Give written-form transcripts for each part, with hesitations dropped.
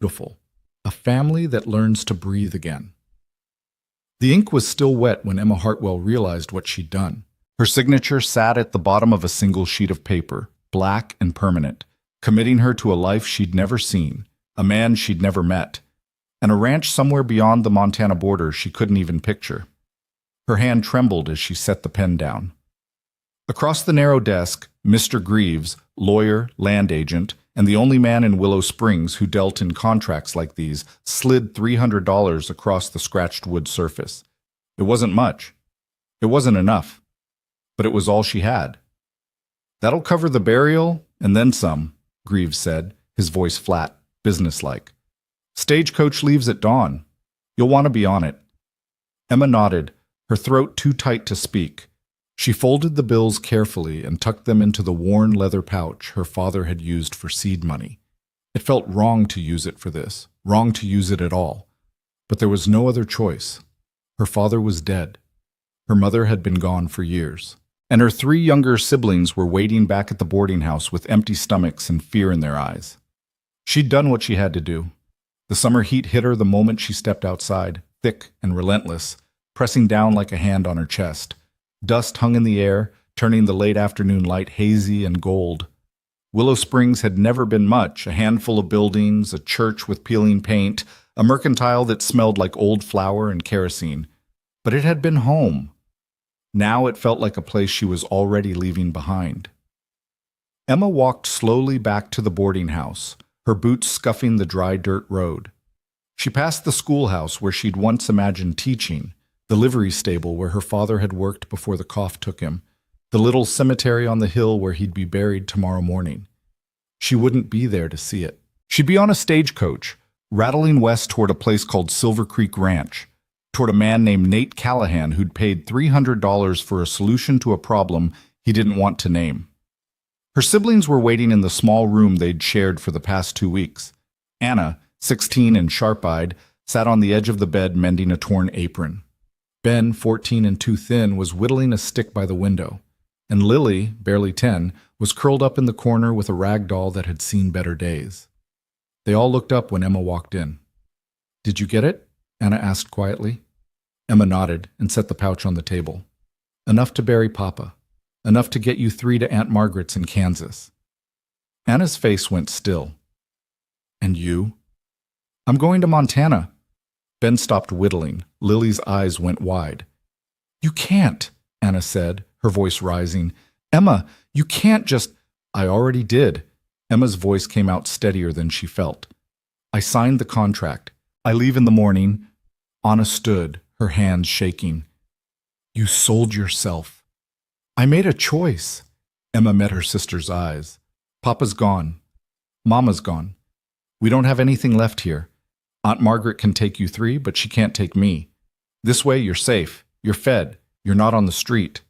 Beautiful. A family that learns to breathe again. The ink was still wet when Emma Hartwell realized what she'd done. Her signature sat at the bottom of a single sheet of paper, black and permanent, committing her to a life she'd never seen, a man she'd never met, and a ranch somewhere beyond the Montana border she couldn't even picture. Her hand trembled as she set the pen down. Across the narrow desk, Mr. Greaves, lawyer, land agent, and the only man in Willow Springs who dealt in contracts like these, slid $300 across the scratched wood surface. It wasn't much. It wasn't enough. But it was all she had. "That'll cover the burial, and then some," Greaves said, his voice flat, businesslike. "Stagecoach leaves at dawn. You'll want to be on it." Emma nodded, her throat too tight to speak. She folded the bills carefully and tucked them into the worn leather pouch her father had used for seed money. It felt wrong to use it for this, wrong to use it at all. But there was no other choice. Her father was dead. Her mother had been gone for years. And her 3 younger siblings were waiting back at the boarding house with empty stomachs and fear in their eyes. She'd done what she had to do. The summer heat hit her the moment she stepped outside, thick and relentless, pressing down like a hand on her chest. Dust hung in the air, turning the late afternoon light hazy and gold. Willow Springs had never been much, a handful of buildings, a church with peeling paint, a mercantile that smelled like old flour and kerosene. But it had been home. Now it felt like a place she was already leaving behind. Emma walked slowly back to the boarding house, her boots scuffing the dry dirt road. She passed the schoolhouse where she'd once imagined teaching, the livery stable where her father had worked before the cough took him, the little cemetery on the hill where he'd be buried tomorrow morning. She wouldn't be there to see it. She'd be on a stagecoach, rattling west toward a place called Silver Creek Ranch, toward a man named Nate Callahan who'd paid $300 for a solution to a problem he didn't want to name. Her siblings were waiting in the small room they'd shared for the past 2 weeks. Anna, 16 and sharp-eyed, sat on the edge of the bed mending a torn apron. Ben, 14 and too thin, was whittling a stick by the window, and Lily, barely 10, was curled up in the corner with a rag doll that had seen better days. They all looked up when Emma walked in. "Did you get it?" Anna asked quietly. Emma nodded and set the pouch on the table. "Enough to bury Papa. Enough to get you 3 to Aunt Margaret's in Kansas." Anna's face went still. "And you?" "I'm going to Montana." Ben stopped whittling. Lily's eyes went wide. "You can't," Anna said, her voice rising. "Emma, you can't just—" "I already did." Emma's voice came out steadier than she felt. "I signed the contract. I leave in the morning." Anna stood, her hands shaking. "You sold yourself." "I made a choice." Emma met her sister's eyes. "Papa's gone. Mama's gone. We don't have anything left here. Aunt Margaret can take you 3, but she can't take me. This way you're safe. You're fed. You're not on the street."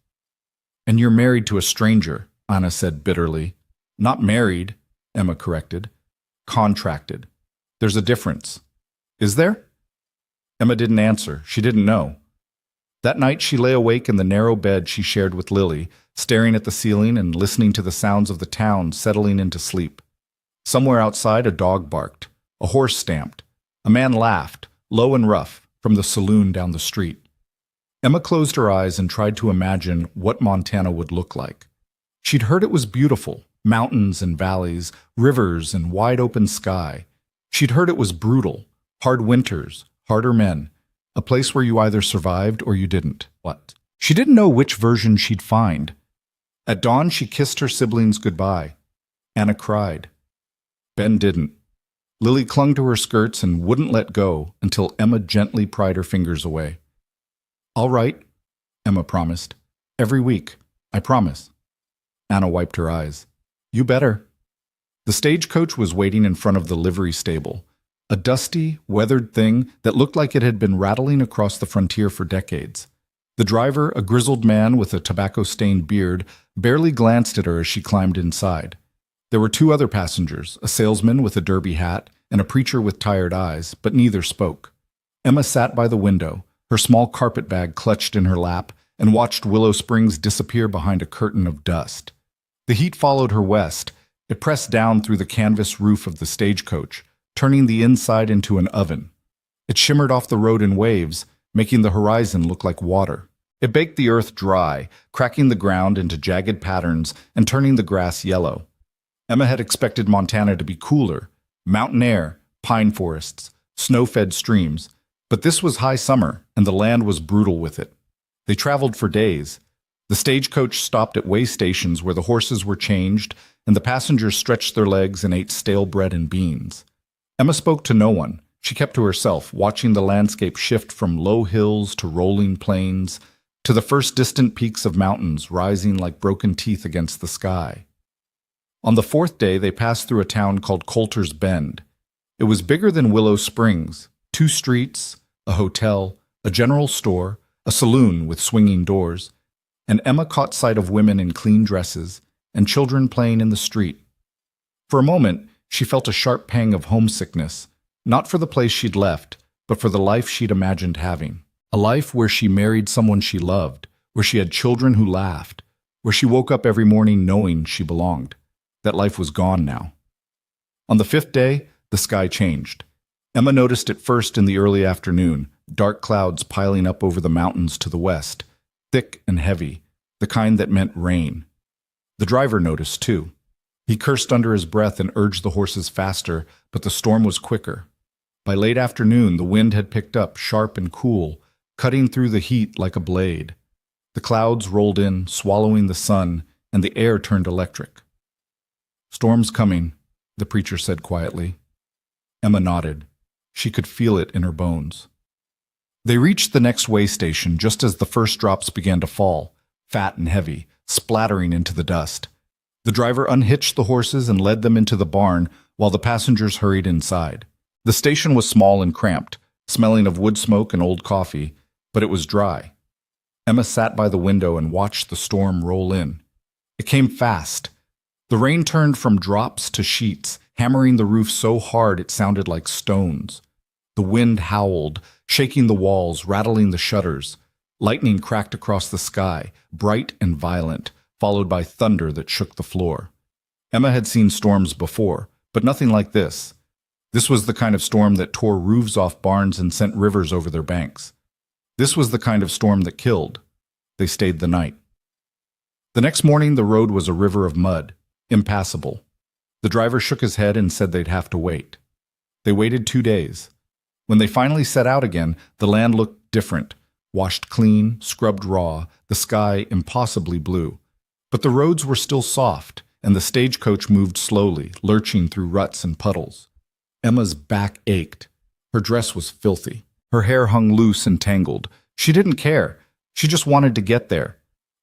"And you're married to a stranger," Anna said bitterly. "Not married," Emma corrected. "Contracted. There's a difference." "Is there?" Emma didn't answer. She didn't know. That night she lay awake in the narrow bed she shared with Lily, staring at the ceiling and listening to the sounds of the town settling into sleep. Somewhere outside a dog barked. A horse stamped. A man laughed, low and rough, from the saloon down the street. Emma closed her eyes and tried to imagine what Montana would look like. She'd heard it was beautiful, mountains and valleys, rivers and wide-open sky. She'd heard it was brutal, hard winters, harder men, a place where you either survived or you didn't. What? She didn't know which version she'd find. At dawn, she kissed her siblings goodbye. Anna cried. Ben didn't. Lily clung to her skirts and wouldn't let go until Emma gently pried her fingers away. "All right," Emma promised. "Every week. I promise." Anna wiped her eyes. "You better." The stagecoach was waiting in front of the livery stable, a dusty, weathered thing that looked like it had been rattling across the frontier for decades. The driver, a grizzled man with a tobacco-stained beard, barely glanced at her as she climbed inside. There were 2 other passengers, a salesman with a derby hat and a preacher with tired eyes, but neither spoke. Emma sat by the window, her small carpet bag clutched in her lap, and watched Willow Springs disappear behind a curtain of dust. The heat followed her west. It pressed down through the canvas roof of the stagecoach, turning the inside into an oven. It shimmered off the road in waves, making the horizon look like water. It baked the earth dry, cracking the ground into jagged patterns and turning the grass yellow. Emma had expected Montana to be cooler, mountain air, pine forests, snow-fed streams, but this was high summer, and the land was brutal with it. They traveled for days. The stagecoach stopped at way stations where the horses were changed, and the passengers stretched their legs and ate stale bread and beans. Emma spoke to no one. She kept to herself, watching the landscape shift from low hills to rolling plains, to the first distant peaks of mountains rising like broken teeth against the sky. On the fourth day, they passed through a town called Coulter's Bend. It was bigger than Willow Springs, 2 streets, a hotel, a general store, a saloon with swinging doors, and Emma caught sight of women in clean dresses and children playing in the street. For a moment, she felt a sharp pang of homesickness, not for the place she'd left, but for the life she'd imagined having. A life where she married someone she loved, where she had children who laughed, where she woke up every morning knowing she belonged. That life was gone now. On the 5th day, the sky changed. Emma noticed it first in the early afternoon, dark clouds piling up over the mountains to the west, thick and heavy, the kind that meant rain. The driver noticed, too. He cursed under his breath and urged the horses faster, but the storm was quicker. By late afternoon, the wind had picked up, sharp and cool, cutting through the heat like a blade. The clouds rolled in, swallowing the sun, and the air turned electric. "Storm's coming," the preacher said quietly. Emma nodded. She could feel it in her bones. They reached the next way station just as the first drops began to fall, fat and heavy, splattering into the dust. The driver unhitched the horses and led them into the barn while the passengers hurried inside. The station was small and cramped, smelling of wood smoke and old coffee, but it was dry. Emma sat by the window and watched the storm roll in. It came fast. The rain turned from drops to sheets, hammering the roof so hard it sounded like stones. The wind howled, shaking the walls, rattling the shutters. Lightning cracked across the sky, bright and violent, followed by thunder that shook the floor. Emma had seen storms before, but nothing like this. This was the kind of storm that tore roofs off barns and sent rivers over their banks. This was the kind of storm that killed. They stayed the night. The next morning, the road was a river of mud, impassable. The driver shook his head and said they'd have to wait. They waited 2 days. When they finally set out again, the land looked different, washed clean, scrubbed raw, the sky impossibly blue. But the roads were still soft, and the stagecoach moved slowly, lurching through ruts and puddles. Emma's back ached. Her dress was filthy. Her hair hung loose and tangled. She didn't care. She just wanted to get there.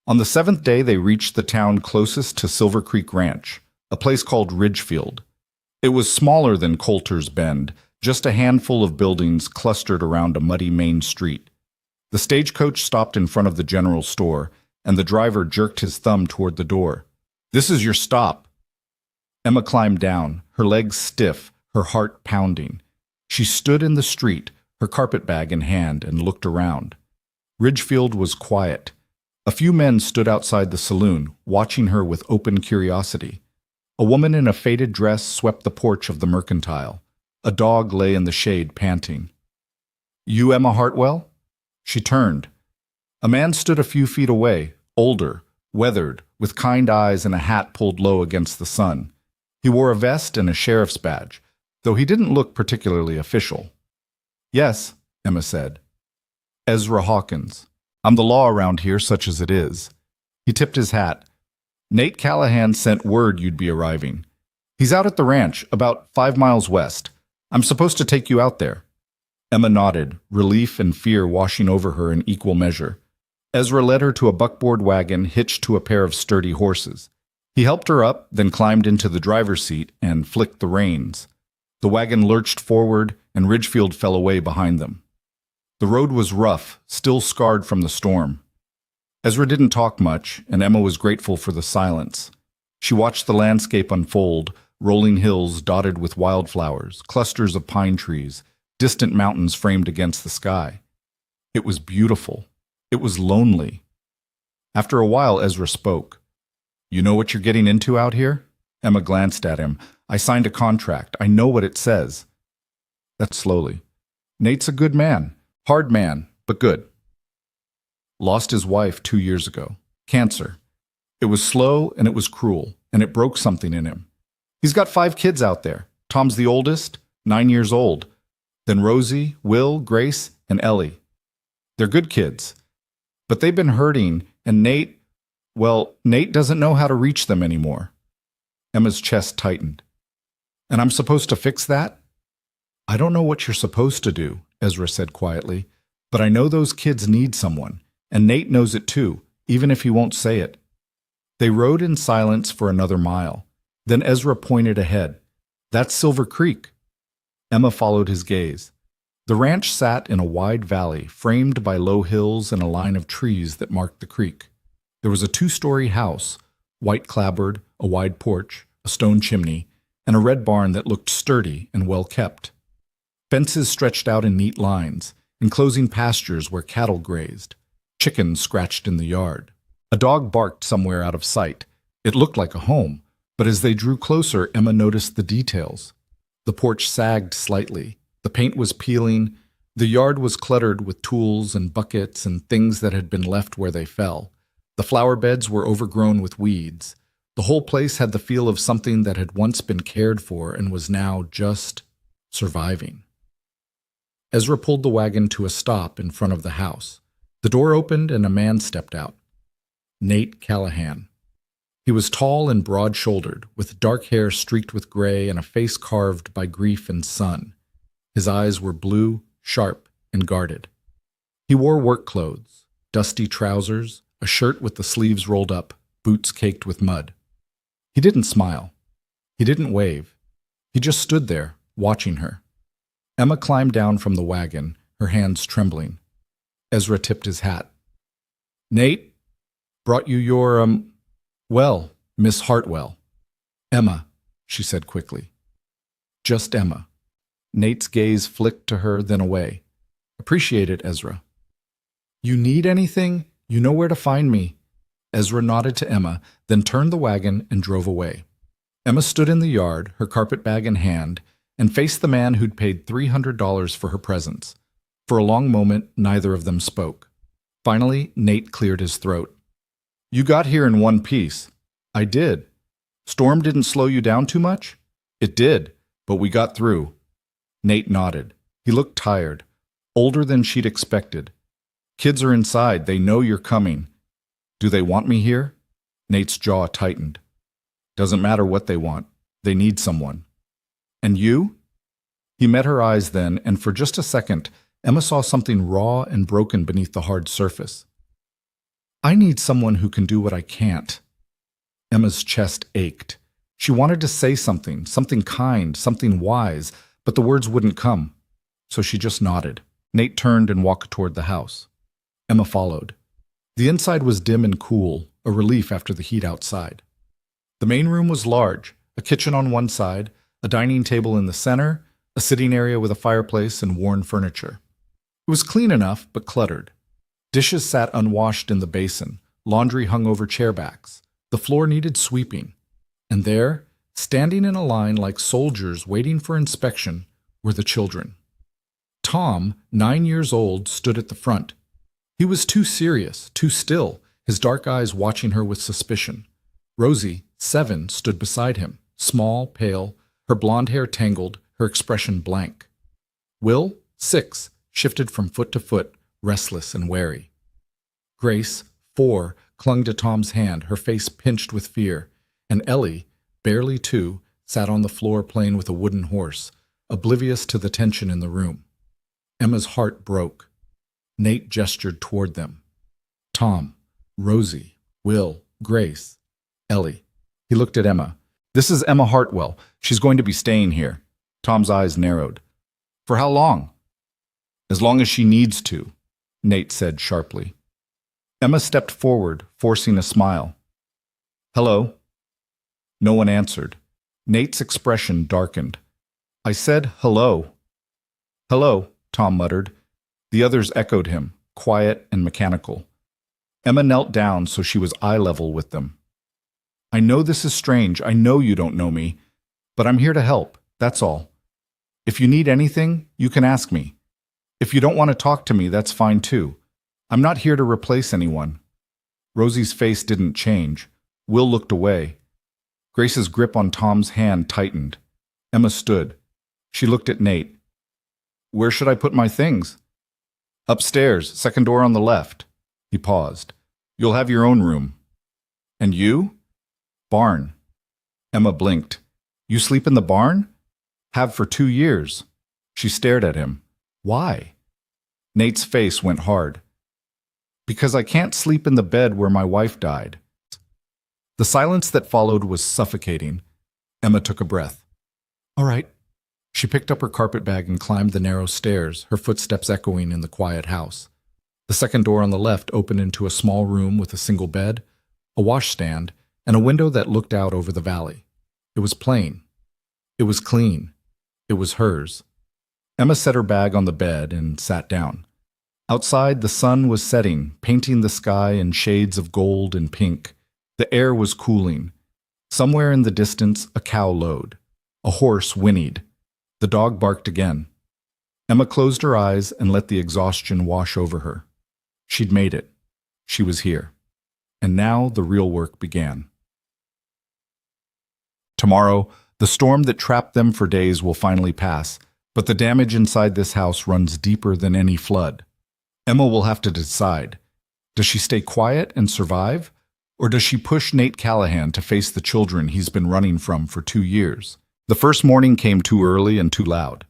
On the 7th day, they reached the town closest to Silver Creek Ranch, a place called Ridgefield. It was smaller than Coulter's Bend, just a handful of buildings clustered around a muddy main street. The stagecoach stopped in front of the general store, and the driver jerked his thumb toward the door. "This is your stop." Emma climbed down, her legs stiff, her heart pounding. She stood in the street, her carpetbag in hand, and looked around. Ridgefield was quiet. A few men stood outside the saloon, watching her with open curiosity. A woman in a faded dress swept the porch of the mercantile. A dog lay in the shade, panting. "You Emma Hartwell?" She turned. A man stood a few feet away, older, weathered, with kind eyes and a hat pulled low against the sun. He wore a vest and a sheriff's badge, though he didn't look particularly official. "Yes," Emma said. "Ezra Hawkins. I'm the law around here, such as it is." He tipped his hat. "Nate Callahan sent word you'd be arriving. He's out at the ranch, about 5 miles west. I'm supposed to take you out there." Emma nodded, relief and fear washing over her in equal measure. Ezra led her to a buckboard wagon hitched to a pair of sturdy horses. He helped her up, then climbed into the driver's seat and flicked the reins. The wagon lurched forward, and Ridgefield fell away behind them. The road was rough, still scarred from the storm. Ezra didn't talk much, and Emma was grateful for the silence. She watched the landscape unfold, rolling hills dotted with wildflowers, clusters of pine trees, distant mountains framed against the sky. It was beautiful. It was lonely. After a while, Ezra spoke. "You know what you're getting into out here?" Emma glanced at him. "I signed a contract. I know what it says." That's slowly. Nate's a good man. Hard man, but good. Lost his wife 2 years ago. Cancer. It was slow and it was cruel, and it broke something in him. He's got 5 kids out there. Tom's the oldest, 9 years old. Then Rosie, Will, Grace, and Ellie. They're good kids. But they've been hurting, and Nate doesn't know how to reach them anymore. Emma's chest tightened. And I'm supposed to fix that? I don't know what you're supposed to do, Ezra said quietly, but I know those kids need someone, and Nate knows it too, even if he won't say it. They rode in silence for another mile. Then Ezra pointed ahead. That's Silver Creek. Emma followed his gaze. The ranch sat in a wide valley, framed by low hills and a line of trees that marked the creek. There was a 2-story house, white clapboard, a wide porch, a stone chimney, and a red barn that looked sturdy and well kept. Fences stretched out in neat lines, enclosing pastures where cattle grazed. Chickens scratched in the yard. A dog barked somewhere out of sight. It looked like a home, but as they drew closer, Emma noticed the details. The porch sagged slightly. The paint was peeling. The yard was cluttered with tools and buckets and things that had been left where they fell. The flower beds were overgrown with weeds. The whole place had the feel of something that had once been cared for and was now just surviving. Ezra pulled the wagon to a stop in front of the house. The door opened and a man stepped out. Nate Callahan. He was tall and broad-shouldered, with dark hair streaked with gray and a face carved by grief and sun. His eyes were blue, sharp, and guarded. He wore work clothes, dusty trousers, a shirt with the sleeves rolled up, boots caked with mud. He didn't smile. He didn't wave. He just stood there, watching her. Emma climbed down from the wagon, her hands trembling. Ezra tipped his hat. Nate, brought you your, well, Miss Hartwell. Emma, she said quickly. Just Emma. Nate's gaze flicked to her, then away. Appreciate it, Ezra. You need anything? You know where to find me. Ezra nodded to Emma, then turned the wagon and drove away. Emma stood in the yard, her carpet bag in hand, and faced the man who'd paid $300 for her presents. For a long moment, neither of them spoke. Finally, Nate cleared his throat. You got here in one piece. I did. Storm didn't slow you down too much? It did, but we got through. Nate nodded. He looked tired, older than she'd expected. Kids are inside. They know you're coming. Do they want me here? Nate's jaw tightened. Doesn't matter what they want. They need someone. And you? He met her eyes then, and for just a second, Emma saw something raw and broken beneath the hard surface. I need someone who can do what I can't. Emma's chest ached. She wanted to say something kind, something wise, but the words wouldn't come. So she just nodded. Nate turned and walked toward the house. Emma followed. The inside was dim and cool, a relief after the heat outside. The main room was large, a kitchen on one side, a dining table in the center, a sitting area with a fireplace and worn furniture. It was clean enough, but cluttered. Dishes sat unwashed in the basin, laundry hung over chairbacks. The floor needed sweeping. And there, standing in a line like soldiers waiting for inspection, were the children. Tom, 9 years old, stood at the front. He was too serious, too still, his dark eyes watching her with suspicion. Rosie, 7, stood beside him, small, pale, her blonde hair tangled, her expression blank. Will, 6, shifted from foot to foot, restless and wary. Grace, 4, clung to Tom's hand, her face pinched with fear, and Ellie, barely 2, sat on the floor playing with a wooden horse, oblivious to the tension in the room. Emma's heart broke. Nate gestured toward them. Tom, Rosie, Will, Grace, Ellie. He looked at Emma. This is Emma Hartwell. She's going to be staying here. Tom's eyes narrowed. For how long? As long as she needs to, Nate said sharply. Emma stepped forward, forcing a smile. Hello? No one answered. Nate's expression darkened. I said hello. Hello, Tom muttered. The others echoed him, quiet and mechanical. Emma knelt down so she was eye level with them. I know this is strange. I know you don't know me, but I'm here to help. That's all. If you need anything, you can ask me. If you don't want to talk to me, that's fine too. I'm not here to replace anyone." Rosie's face didn't change. Will looked away. Grace's grip on Tom's hand tightened. Emma stood. She looked at Nate. "Where should I put my things?" "Upstairs, second door on the left." He paused. "You'll have your own room." "And you?" "Barn." Emma blinked. "You sleep in the barn?" "Have for 2 years." She stared at him. "Why?" Nate's face went hard. "Because I can't sleep in the bed where my wife died." The silence that followed was suffocating. Emma took a breath. "All right." She picked up her carpet bag and climbed the narrow stairs, her footsteps echoing in the quiet house. The second door on the left opened into a small room with a single bed, a washstand, and a window that looked out over the valley. It was plain. It was clean. It was hers. Emma set her bag on the bed and sat down. Outside, the sun was setting, painting the sky in shades of gold and pink. The air was cooling. Somewhere in the distance, a cow lowed. A horse whinnied. The dog barked again. Emma closed her eyes and let the exhaustion wash over her. She'd made it. She was here. And now the real work began. Tomorrow, the storm that trapped them for days will finally pass, but the damage inside this house runs deeper than any flood. Emma will have to decide. Does she stay quiet and survive, or does she push Nate Callahan to face the children he's been running from for 2 years? The first morning came too early and too loud.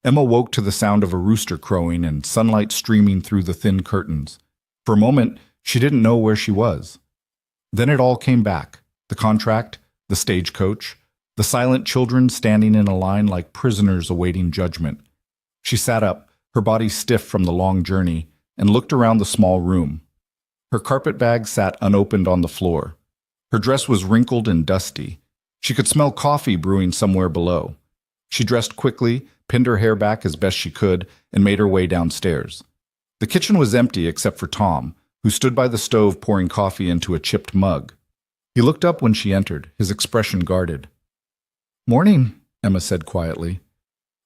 Emma woke to the sound of a rooster crowing and sunlight streaming through the thin curtains. For a moment, she didn't know where she was. Then it all came back. The contract, the stagecoach, the silent children standing in a line like prisoners awaiting judgment. She sat up, her body stiff from the long journey, and looked around the small room. Her carpet bag sat unopened on the floor. Her dress was wrinkled and dusty. She could smell coffee brewing somewhere below. She dressed quickly, pinned her hair back as best she could, and made her way downstairs. The kitchen was empty except for Tom, who stood by the stove pouring coffee into a chipped mug. He looked up when she entered, his expression guarded. "Morning," Emma said quietly.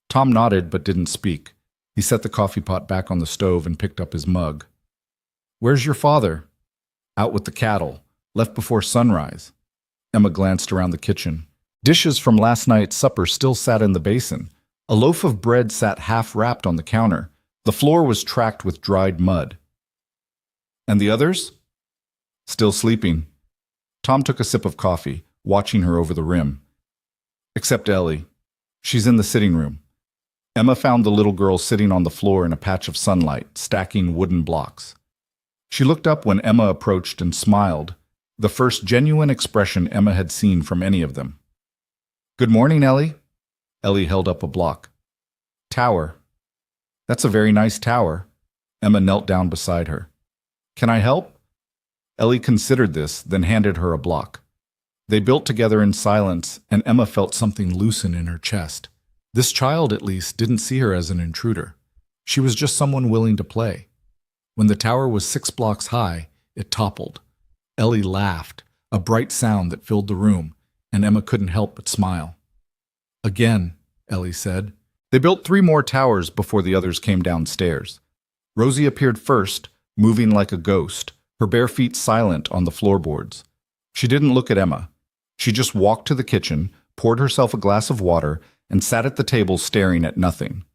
Tom nodded but didn't speak. He set the coffee pot back on the stove and picked up his mug. "Where's your father?" "Out with the cattle. Left before sunrise." Emma glanced around the kitchen. Dishes from last night's supper still sat in the basin. A loaf of bread sat half-wrapped on the counter. The floor was tracked with dried mud. "And the others?" "Still sleeping." Tom took a sip of coffee, watching her over the rim. "Except Ellie. She's in the sitting room." Emma found the little girl sitting on the floor in a patch of sunlight, stacking wooden blocks. She looked up when Emma approached and smiled, the first genuine expression Emma had seen from any of them. "Good morning, Ellie." Ellie held up a block. "Tower." "That's a very nice tower." Emma knelt down beside her. "Can I help?" Ellie considered this, then handed her a block. They built together in silence, and Emma felt something loosen in her chest. This child, at least, didn't see her as an intruder. She was just someone willing to play. When the tower was 6 blocks high, it toppled. Ellie laughed, a bright sound that filled the room, and Emma couldn't help but smile. "Again," Ellie said. They built 3 more towers before the others came downstairs. Rosie appeared first, moving like a ghost, her bare feet silent on the floorboards. She didn't look at Emma. She just walked to the kitchen, poured herself a glass of water, and sat at the table staring at nothing.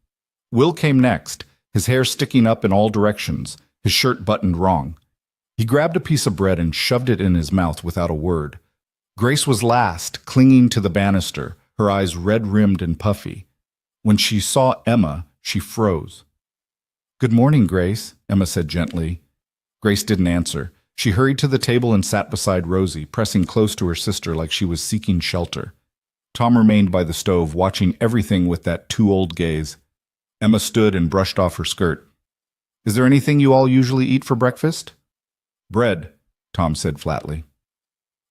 Will came next, his hair sticking up in all directions, his shirt buttoned wrong. He grabbed a piece of bread and shoved it in his mouth without a word. Grace was last, clinging to the banister, her eyes red-rimmed and puffy. When she saw Emma, she froze. "Good morning, Grace," Emma said gently. Grace didn't answer. She hurried to the table and sat beside Rosie, pressing close to her sister like she was seeking shelter. Tom remained by the stove, watching everything with that too-old gaze. Emma stood and brushed off her skirt. "Is there anything you all usually eat for breakfast?" "Bread," Tom said flatly.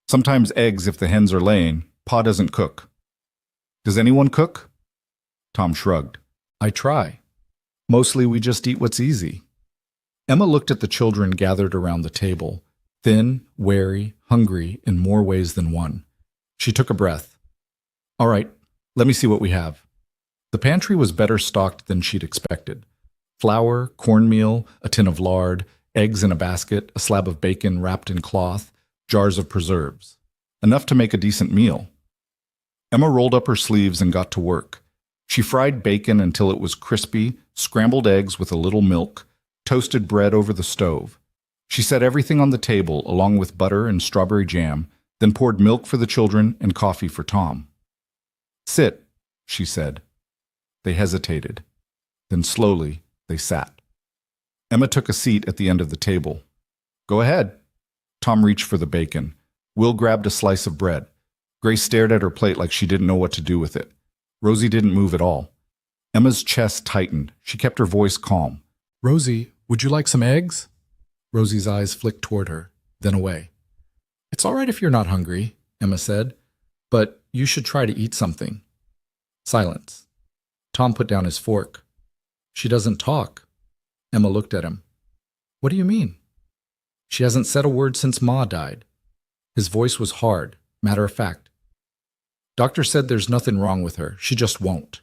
"Sometimes eggs if the hens are laying. Pa doesn't cook." "Does anyone cook?" Tom shrugged. "I try. Mostly we just eat what's easy." Emma looked at the children gathered around the table, thin, wary, hungry in more ways than one. She took a breath. "All right, let me see what we have." The pantry was better stocked than she'd expected. Flour, cornmeal, a tin of lard, eggs in a basket, a slab of bacon wrapped in cloth, jars of preserves. Enough to make a decent meal. Emma rolled up her sleeves and got to work. She fried bacon until it was crispy, scrambled eggs with a little milk, toasted bread over the stove. She set everything on the table along with butter and strawberry jam, then poured milk for the children and coffee for Tom. "Sit," she said. They hesitated. Then slowly, they sat. Emma took a seat at the end of the table. "Go ahead." Tom reached for the bacon. Will grabbed a slice of bread. Grace stared at her plate like she didn't know what to do with it. Rosie didn't move at all. Emma's chest tightened. She kept her voice calm. "Rosie, would you like some eggs?" Rosie's eyes flicked toward her, then away. "It's all right if you're not hungry," Emma said, "but you should try to eat something." Silence. Tom put down his fork. "She doesn't talk." Emma looked at him. "What do you mean?" "She hasn't said a word since Ma died." His voice was hard, matter of fact. "Doctor said there's nothing wrong with her. She just won't."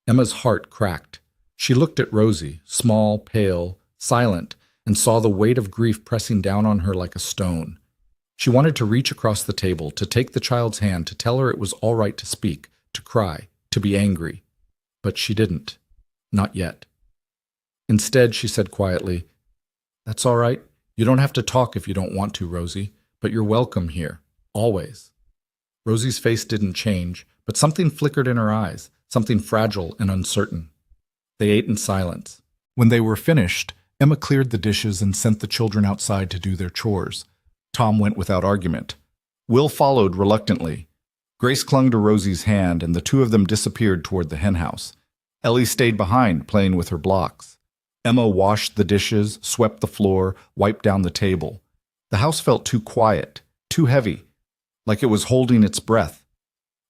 Emma's heart cracked. She looked at Rosie, small, pale, silent, and saw the weight of grief pressing down on her like a stone. She wanted to reach across the table, to take the child's hand, to tell her it was all right to speak, to cry, to be angry. But she didn't. Not yet. Instead, she said quietly, "That's all right. You don't have to talk if you don't want to, Rosie, but you're welcome here, always." Rosie's face didn't change, but something flickered in her eyes, something fragile and uncertain. They ate in silence. When they were finished, Emma cleared the dishes and sent the children outside to do their chores. Tom went without argument. Will followed reluctantly. Grace clung to Rosie's hand, and the two of them disappeared toward the henhouse. Ellie stayed behind, playing with her blocks. Emma washed the dishes, swept the floor, wiped down the table. The house felt too quiet, too heavy, like it was holding its breath.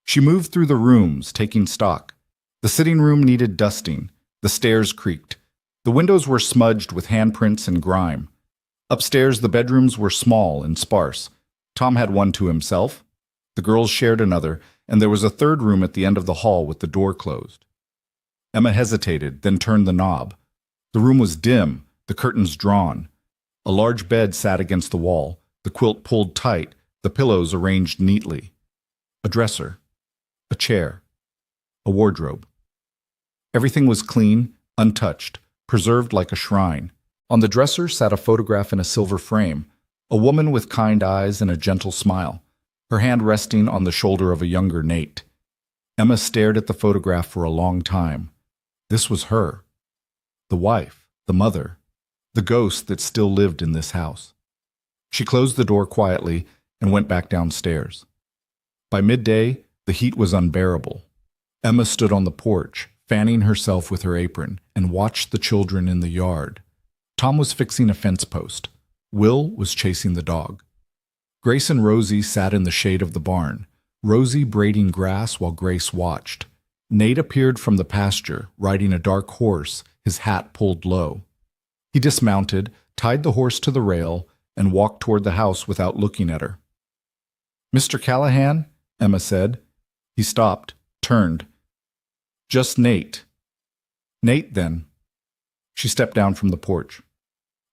She moved through the rooms, taking stock. The sitting room needed dusting. The stairs creaked. The windows were smudged with handprints and grime. Upstairs, the bedrooms were small and sparse. Tom had one to himself. The girls shared another, and there was a third room at the end of the hall with the door closed. Emma hesitated, then turned the knob. The room was dim, the curtains drawn. A large bed sat against the wall, the quilt pulled tight, the pillows arranged neatly. A dresser, a chair, a wardrobe. Everything was clean, untouched, preserved like a shrine. On the dresser sat a photograph in a silver frame, a woman with kind eyes and a gentle smile, her hand resting on the shoulder of a younger Nate. Emma stared at the photograph for a long time. This was her. The wife, the mother, the ghost that still lived in this house. She closed the door quietly and went back downstairs. By midday, the heat was unbearable. Emma stood on the porch, fanning herself with her apron, and watched the children in the yard. Tom was fixing a fence post. Will was chasing the dog. Grace and Rosie sat in the shade of the barn, Rosie braiding grass while Grace watched. Nate appeared from the pasture, riding a dark horse, his hat pulled low. He dismounted, tied the horse to the rail, and walked toward the house without looking at her. "Mr. Callahan?" Emma said. He stopped, turned. "Just Nate." "Nate, then." She stepped down from the porch.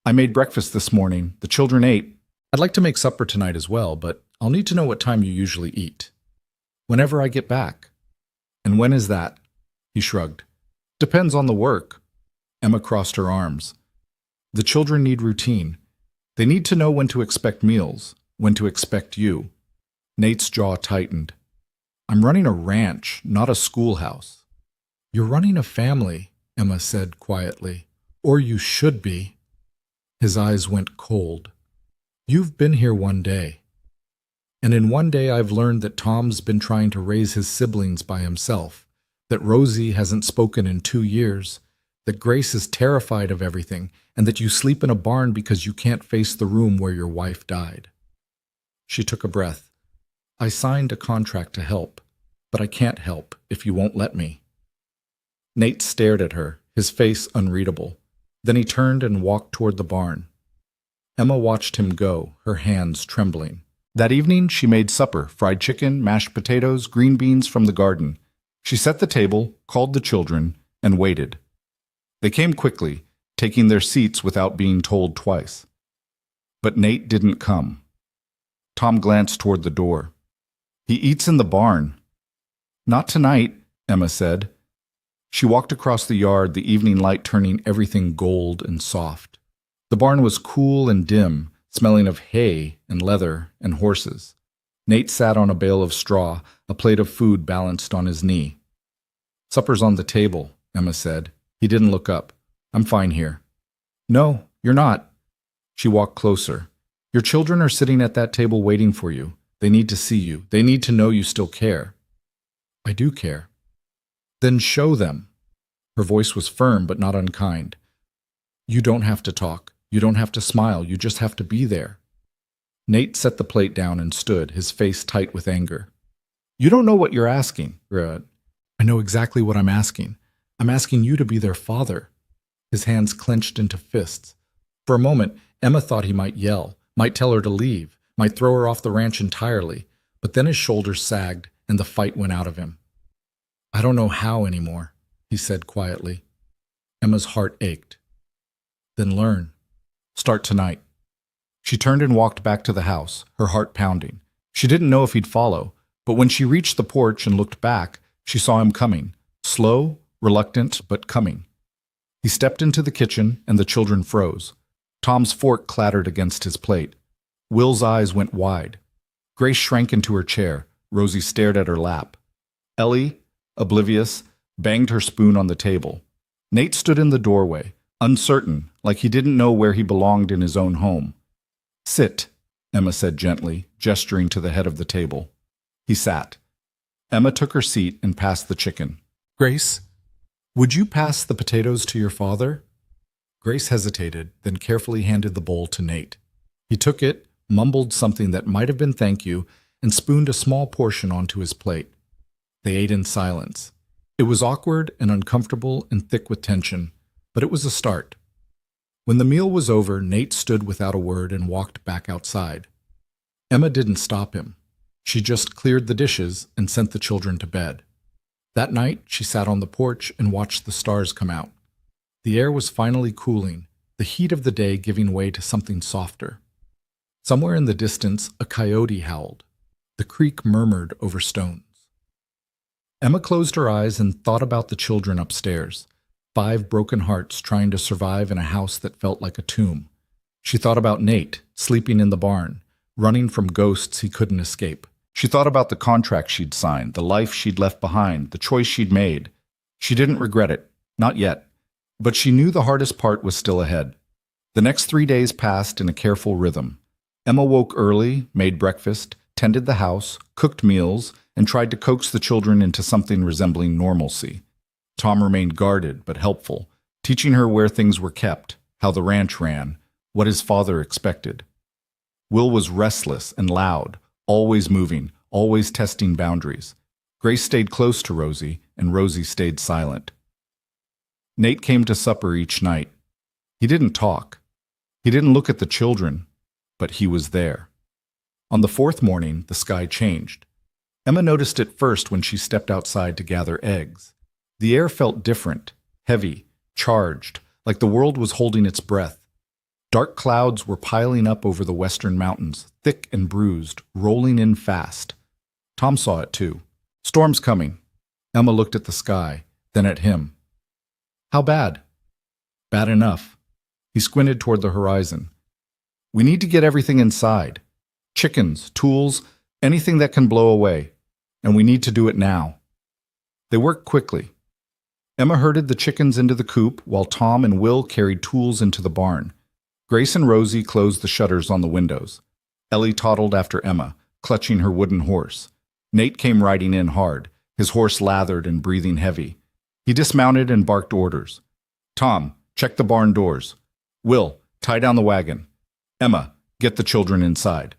"I made breakfast this morning. The children ate. I'd like to make supper tonight as well, but I'll need to know what time you usually eat." "Whenever I get back." "And when is that?" He shrugged. "Depends on the work." Emma crossed her arms. "The children need routine. They need to know when to expect meals, when to expect you." Nate's jaw tightened. "I'm running a ranch, not a schoolhouse." "You're running a family," Emma said quietly. "Or you should be." His eyes went cold. "You've been here one day. And in one day I've learned that Tom's been trying to raise his siblings by himself, that Rosie hasn't spoken in 2 years, that Grace is terrified of everything, and that you sleep in a barn because you can't face the room where your wife died." She took a breath. "I signed a contract to help, but I can't help if you won't let me." Nate stared at her, his face unreadable. Then he turned and walked toward the barn. Emma watched him go, her hands trembling. That evening, she made supper, fried chicken, mashed potatoes, green beans from the garden. She set the table, called the children, and waited. They came quickly, taking their seats without being told twice. But Nate didn't come. Tom glanced toward the door. He eats in the barn. Not tonight, Emma said. She walked across the yard, the evening light turning everything gold and soft. The barn was cool and dim, smelling of hay and leather and horses. Nate sat on a bale of straw, a plate of food balanced on his knee. Supper's on the table, Emma said. He didn't look up. I'm fine here. No, you're not. She walked closer. Your children are sitting at that table waiting for you. They need to see you. They need to know you still care. I do care. Then show them. Her voice was firm but not unkind. You don't have to talk. You don't have to smile. You just have to be there. Nate set the plate down and stood, his face tight with anger. You don't know what you're asking. I know exactly what I'm asking. I'm asking you to be their father. His hands clenched into fists. For a moment, Emma thought he might yell, might tell her to leave, might throw her off the ranch entirely, but then his shoulders sagged and the fight went out of him. I don't know how anymore, he said quietly. Emma's heart ached. Then learn. Start tonight. She turned and walked back to the house, her heart pounding. She didn't know if he'd follow, but when she reached the porch and looked back, she saw him coming, slow, reluctant, but coming. He stepped into the kitchen and the children froze. Tom's fork clattered against his plate. Will's eyes went wide. Grace shrank into her chair. Rosie stared at her lap. Ellie, oblivious, banged her spoon on the table. Nate stood in the doorway, uncertain, like he didn't know where he belonged in his own home. Sit, Emma said gently, gesturing to the head of the table. He sat. Emma took her seat and passed the chicken. Grace, would you pass the potatoes to your father? Grace hesitated, then carefully handed the bowl to Nate. He took it, mumbled something that might have been thank you, and spooned a small portion onto his plate. They ate in silence. It was awkward and uncomfortable and thick with tension, but it was a start. When the meal was over, Nate stood without a word and walked back outside. Emma didn't stop him. She just cleared the dishes and sent the children to bed. That night, she sat on the porch and watched the stars come out. The air was finally cooling, the heat of the day giving way to something softer. Somewhere in the distance, a coyote howled. The creek murmured over stones. Emma closed her eyes and thought about the children upstairs. 5 broken hearts trying to survive in a house that felt like a tomb. She thought about Nate, sleeping in the barn, running from ghosts he couldn't escape. She thought about the contract she'd signed, the life she'd left behind, the choice she'd made. She didn't regret it, not yet, but she knew the hardest part was still ahead. The next 3 days passed in a careful rhythm. Emma woke early, made breakfast, tended the house, cooked meals, and tried to coax the children into something resembling normalcy. Tom remained guarded but helpful, teaching her where things were kept, how the ranch ran, what his father expected. Will was restless and loud, always moving, always testing boundaries. Grace stayed close to Rosie, and Rosie stayed silent. Nate came to supper each night. He didn't talk. He didn't look at the children, but he was there. On the 4th morning, the sky changed. Emma noticed it first when she stepped outside to gather eggs. The air felt different, heavy, charged, like the world was holding its breath. Dark clouds were piling up over the western mountains, thick and bruised, rolling in fast. Tom saw it too. Storm's coming. Emma looked at the sky, then at him. How bad? Bad enough. He squinted toward the horizon. We need to get everything inside. Chickens, tools, anything that can blow away. And we need to do it now. They worked quickly. Emma herded the chickens into the coop while Tom and Will carried tools into the barn. Grace and Rosie closed the shutters on the windows. Ellie toddled after Emma, clutching her wooden horse. Nate came riding in hard, his horse lathered and breathing heavy. He dismounted and barked orders. Tom, check the barn doors. Will, tie down the wagon. Emma, get the children inside.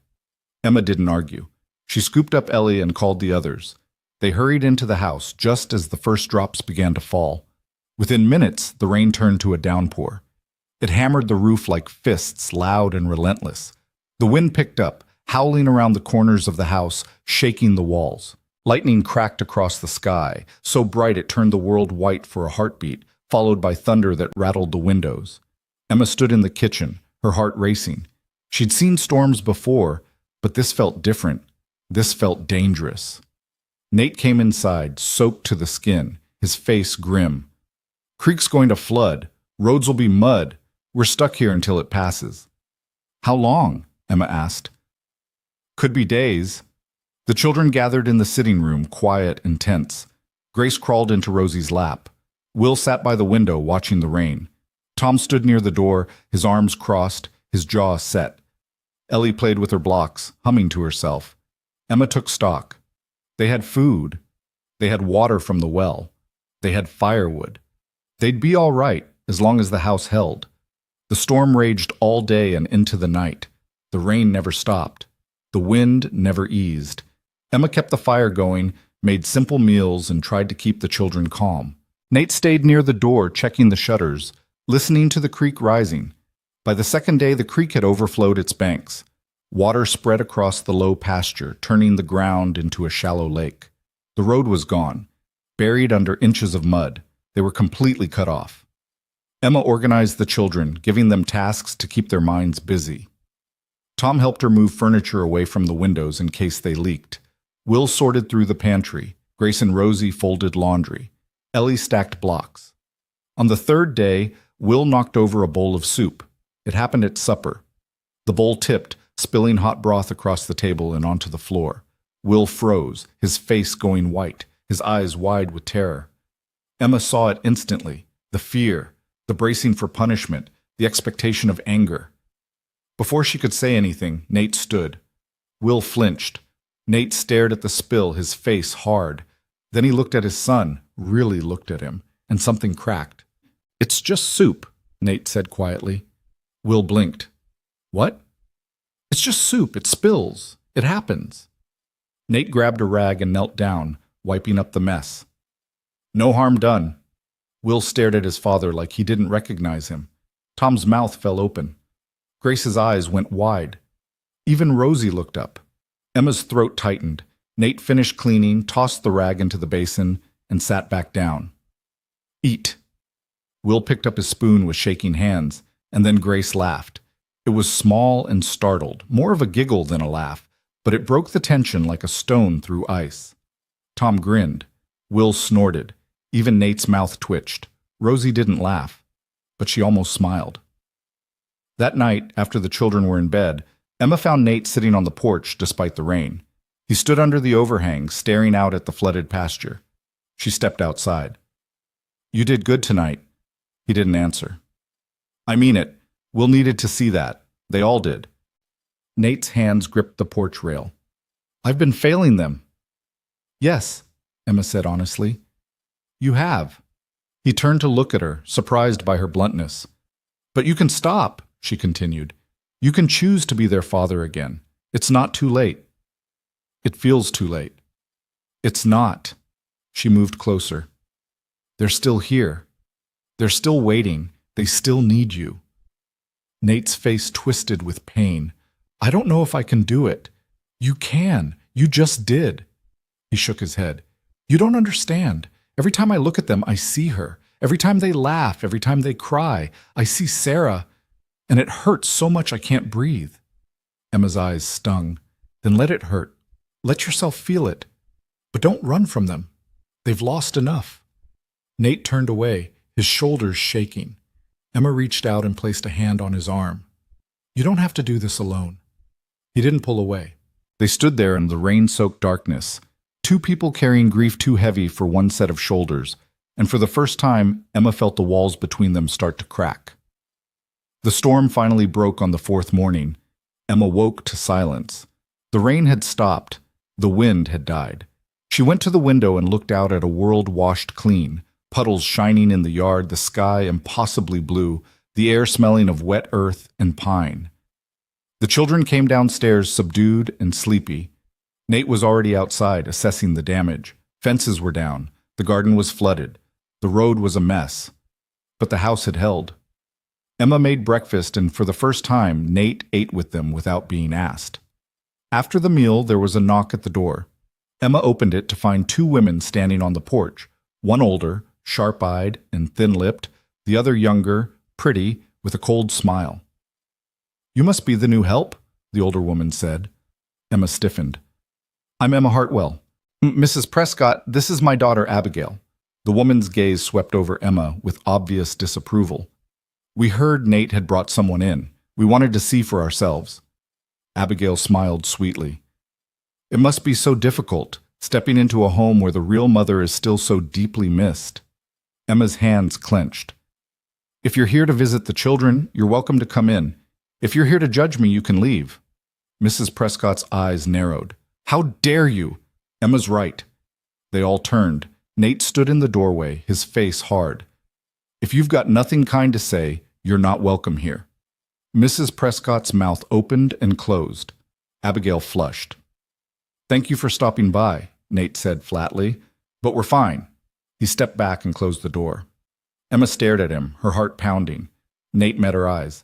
Emma didn't argue. She scooped up Ellie and called the others. They hurried into the house just as the first drops began to fall. Within minutes, the rain turned to a downpour. It hammered the roof like fists, loud and relentless. The wind picked up, howling around the corners of the house, shaking the walls. Lightning cracked across the sky, so bright it turned the world white for a heartbeat, followed by thunder that rattled the windows. Emma stood in the kitchen, her heart racing. She'd seen storms before, but this felt different. This felt dangerous. Nate came inside, soaked to the skin, his face grim. "Creek's going to flood. Roads will be mud. We're stuck here until it passes." "How long?" Emma asked. "Could be days." The children gathered in the sitting room, quiet and tense. Grace crawled into Rosie's lap. Will sat by the window, watching the rain. Tom stood near the door, his arms crossed, his jaw set. Ellie played with her blocks, humming to herself. Emma took stock. They had food. They had water from the well. They had firewood. They'd be all right, as long as the house held. The storm raged all day and into the night. The rain never stopped. The wind never eased. Emma kept the fire going, made simple meals, and tried to keep the children calm. Nate stayed near the door, checking the shutters, listening to the creek rising. By the second day, the creek had overflowed its banks. Water spread across the low pasture, turning the ground into a shallow lake. The road was gone, buried under inches of mud. They were completely cut off. Emma organized the children, giving them tasks to keep their minds busy. Tom helped her move furniture away from the windows in case they leaked. Will sorted through the pantry. Grace and Rosie folded laundry. Ellie stacked blocks. On the third day, Will knocked over a bowl of soup. It happened at supper. The bowl tipped, spilling hot broth across the table and onto the floor. Will froze, his face going white, his eyes wide with terror. Emma saw it instantly, the fear, the bracing for punishment, the expectation of anger. Before she could say anything, Nate stood. Will flinched. Nate stared at the spill, his face hard. Then he looked at his son, really looked at him, and something cracked. "It's just soup," Nate said quietly. Will blinked. "What?" "It's just soup. It spills. It happens." Nate grabbed a rag and knelt down, wiping up the mess. "No harm done." Will stared at his father like he didn't recognize him. Tom's mouth fell open. Grace's eyes went wide. Even Rosie looked up. Emma's throat tightened. Nate finished cleaning, tossed the rag into the basin, and sat back down. "Eat." Will picked up his spoon with shaking hands, and then Grace laughed. It was small and startled, more of a giggle than a laugh, but it broke the tension like a stone through ice. Tom grinned. Will snorted. Even Nate's mouth twitched. Rosie didn't laugh, but she almost smiled. That night, after the children were in bed, Emma found Nate sitting on the porch despite the rain. He stood under the overhang, staring out at the flooded pasture. She stepped outside. "You did good tonight." He didn't answer. "I mean it. Will needed to see that. They all did." Nate's hands gripped the porch rail. "I've been failing them." "Yes," Emma said honestly. "You have." He turned to look at her, surprised by her bluntness. "But you can stop," she continued. "You can choose to be their father again. It's not too late." "It feels too late." "It's not." She moved closer. "They're still here. They're still waiting. They still need you." Nate's face twisted with pain. "I don't know if I can do it." "You can. You just did." He shook his head. "You don't understand. Every time I look at them, I see her. Every time they laugh, every time they cry, I see Sarah, and it hurts so much I can't breathe." Emma's eyes stung. "Then let it hurt. Let yourself feel it. But don't run from them. They've lost enough." Nate turned away, his shoulders shaking. Emma reached out and placed a hand on his arm. "You don't have to do this alone." He didn't pull away. They stood there in the rain-soaked darkness, two people carrying grief too heavy for one set of shoulders, and for the first time, Emma felt the walls between them start to crack. The storm finally broke on the fourth morning. Emma woke to silence. The rain had stopped. The wind had died. She went to the window and looked out at a world washed clean, puddles shining in the yard, the sky impossibly blue, the air smelling of wet earth and pine. The children came downstairs subdued and sleepy. Nate was already outside, assessing the damage. Fences were down. The garden was flooded. The road was a mess. But the house had held. Emma made breakfast, and for the first time, Nate ate with them without being asked. After the meal, there was a knock at the door. Emma opened it to find two women standing on the porch, one older, sharp-eyed and thin-lipped, the other younger, pretty, with a cold smile. "You must be the new help," the older woman said. Emma stiffened. "I'm Emma Hartwell. Mrs. Prescott, this is my daughter Abigail." The woman's gaze swept over Emma with obvious disapproval. "We heard Nate had brought someone in. We wanted to see for ourselves." Abigail smiled sweetly. "It must be so difficult, stepping into a home where the real mother is still so deeply missed." Emma's hands clenched. "If you're here to visit the children, you're welcome to come in. If you're here to judge me, you can leave." Mrs. Prescott's eyes narrowed. "How dare you!" Emma's right. They all turned. Nate stood in the doorway, his face hard. "If you've got nothing kind to say, you're not welcome here." Mrs. Prescott's mouth opened and closed. Abigail flushed. "Thank you for stopping by," Nate said flatly, "but we're fine." He stepped back and closed the door. Emma stared at him, her heart pounding. Nate met her eyes.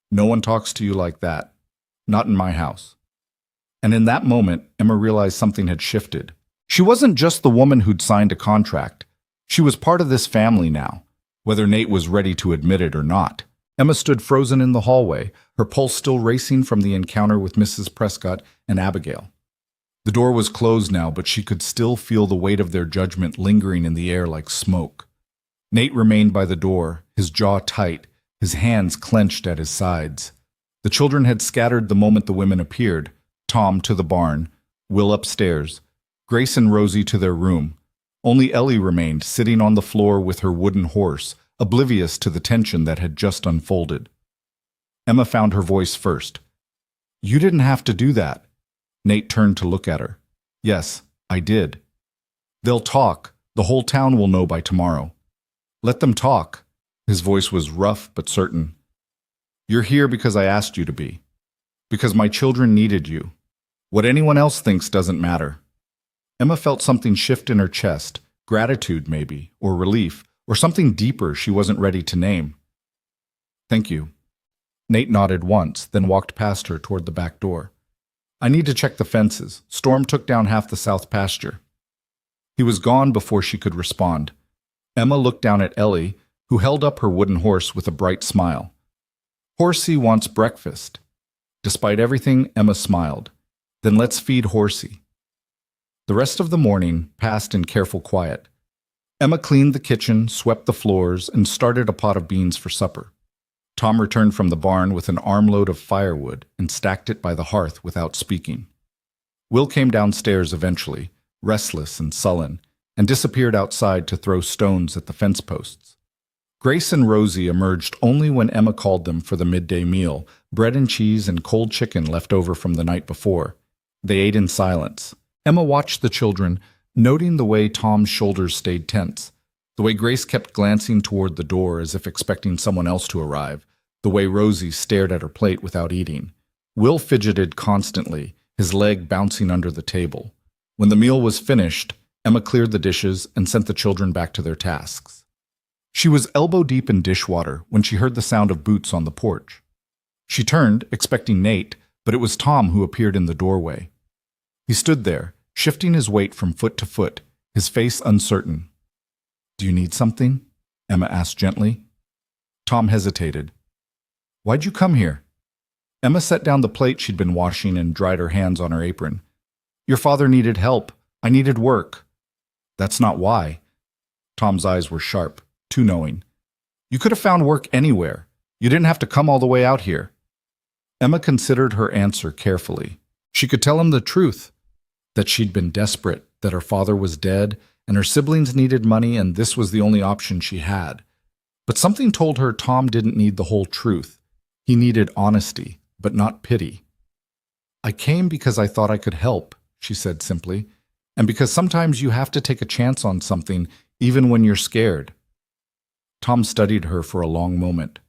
"No one talks to you like that. Not in my house." And in that moment, Emma realized something had shifted. She wasn't just the woman who'd signed a contract. She was part of this family now, whether Nate was ready to admit it or not. Emma stood frozen in the hallway, her pulse still racing from the encounter with Mrs. Prescott and Abigail. The door was closed now, but she could still feel the weight of their judgment lingering in the air like smoke. Nate remained by the door, his jaw tight, his hands clenched at his sides. The children had scattered the moment the women appeared, Tom to the barn, Will upstairs, Grace and Rosie to their room. Only Ellie remained, sitting on the floor with her wooden horse, oblivious to the tension that had just unfolded. Emma found her voice first. "You didn't have to do that." Nate turned to look at her. "Yes, I did." "They'll talk. The whole town will know by tomorrow." "Let them talk." His voice was rough but certain. "You're here because I asked you to be. Because my children needed you. What anyone else thinks doesn't matter." Emma felt something shift in her chest, gratitude maybe, or relief, or something deeper she wasn't ready to name. "Thank you." Nate nodded once, then walked past her toward the back door. "I need to check the fences. Storm took down half the south pasture." He was gone before she could respond. Emma looked down at Ellie, who held up her wooden horse with a bright smile. "Horsey wants breakfast." Despite everything, Emma smiled. "Then let's feed Horsey." The rest of the morning passed in careful quiet. Emma cleaned the kitchen, swept the floors, and started a pot of beans for supper. Tom returned from the barn with an armload of firewood and stacked it by the hearth without speaking. Will came downstairs eventually, restless and sullen, and disappeared outside to throw stones at the fence posts. Grace and Rosie emerged only when Emma called them for the midday meal, bread and cheese and cold chicken left over from the night before. They ate in silence. Emma watched the children, noting the way Tom's shoulders stayed tense, the way Grace kept glancing toward the door as if expecting someone else to arrive, the way Rosie stared at her plate without eating. Will fidgeted constantly, his leg bouncing under the table. When the meal was finished, Emma cleared the dishes and sent the children back to their tasks. She was elbow-deep in dishwater when she heard the sound of boots on the porch. She turned, expecting Nate, but it was Tom who appeared in the doorway. He stood there, shifting his weight from foot to foot, his face uncertain. "Do you need something?" Emma asked gently. Tom hesitated. "Why'd you come here?" Emma set down the plate she'd been washing and dried her hands on her apron. "Your father needed help. I needed work." "That's not why." Tom's eyes were sharp, too knowing. "You could have found work anywhere. You didn't have to come all the way out here." Emma considered her answer carefully. She could tell him the truth, that she'd been desperate, that her father was dead, and her siblings needed money, and this was the only option she had. But something told her Tom didn't need the whole truth. He needed honesty, but not pity. "I came because I thought I could help," she said simply, "and because sometimes you have to take a chance on something, even when you're scared." Tom studied her for a long moment.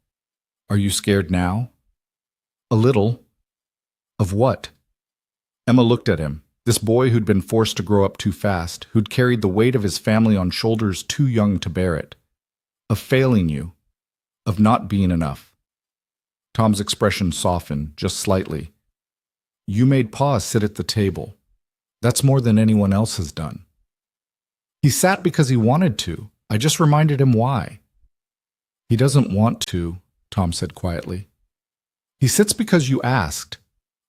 "Are you scared now?" "A little." "Of what?" Emma looked at him. This boy who'd been forced to grow up too fast, who'd carried the weight of his family on shoulders too young to bear it. "Of failing you. Of not being enough." Tom's expression softened, just slightly. "You made Pa sit at the table." That's more than anyone else has done. He sat because he wanted to. I just reminded him why. He doesn't want to, Tom said quietly. He sits because you asked,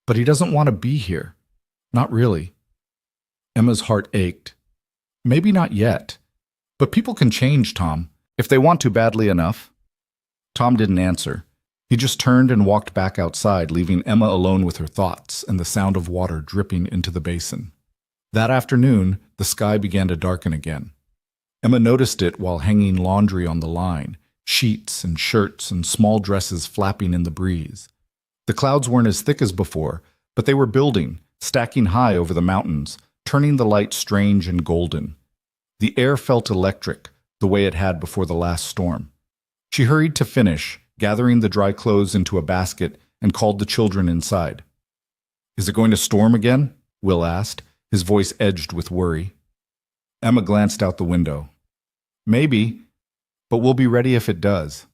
but he doesn't want to be here. Not really. Emma's heart ached. Maybe not yet. But people can change, Tom, if they want to badly enough. Tom didn't answer. He just turned and walked back outside, leaving Emma alone with her thoughts and the sound of water dripping into the basin. That afternoon, the sky began to darken again. Emma noticed it while hanging laundry on the line, sheets and shirts and small dresses flapping in the breeze. The clouds weren't as thick as before, but they were building, stacking high over the mountains, turning the light strange and golden. The air felt electric, the way it had before the last storm. She hurried to finish, gathering the dry clothes into a basket, and called the children inside. Is it going to storm again? Will asked, his voice edged with worry. Emma glanced out the window. Maybe, but we'll be ready if it does.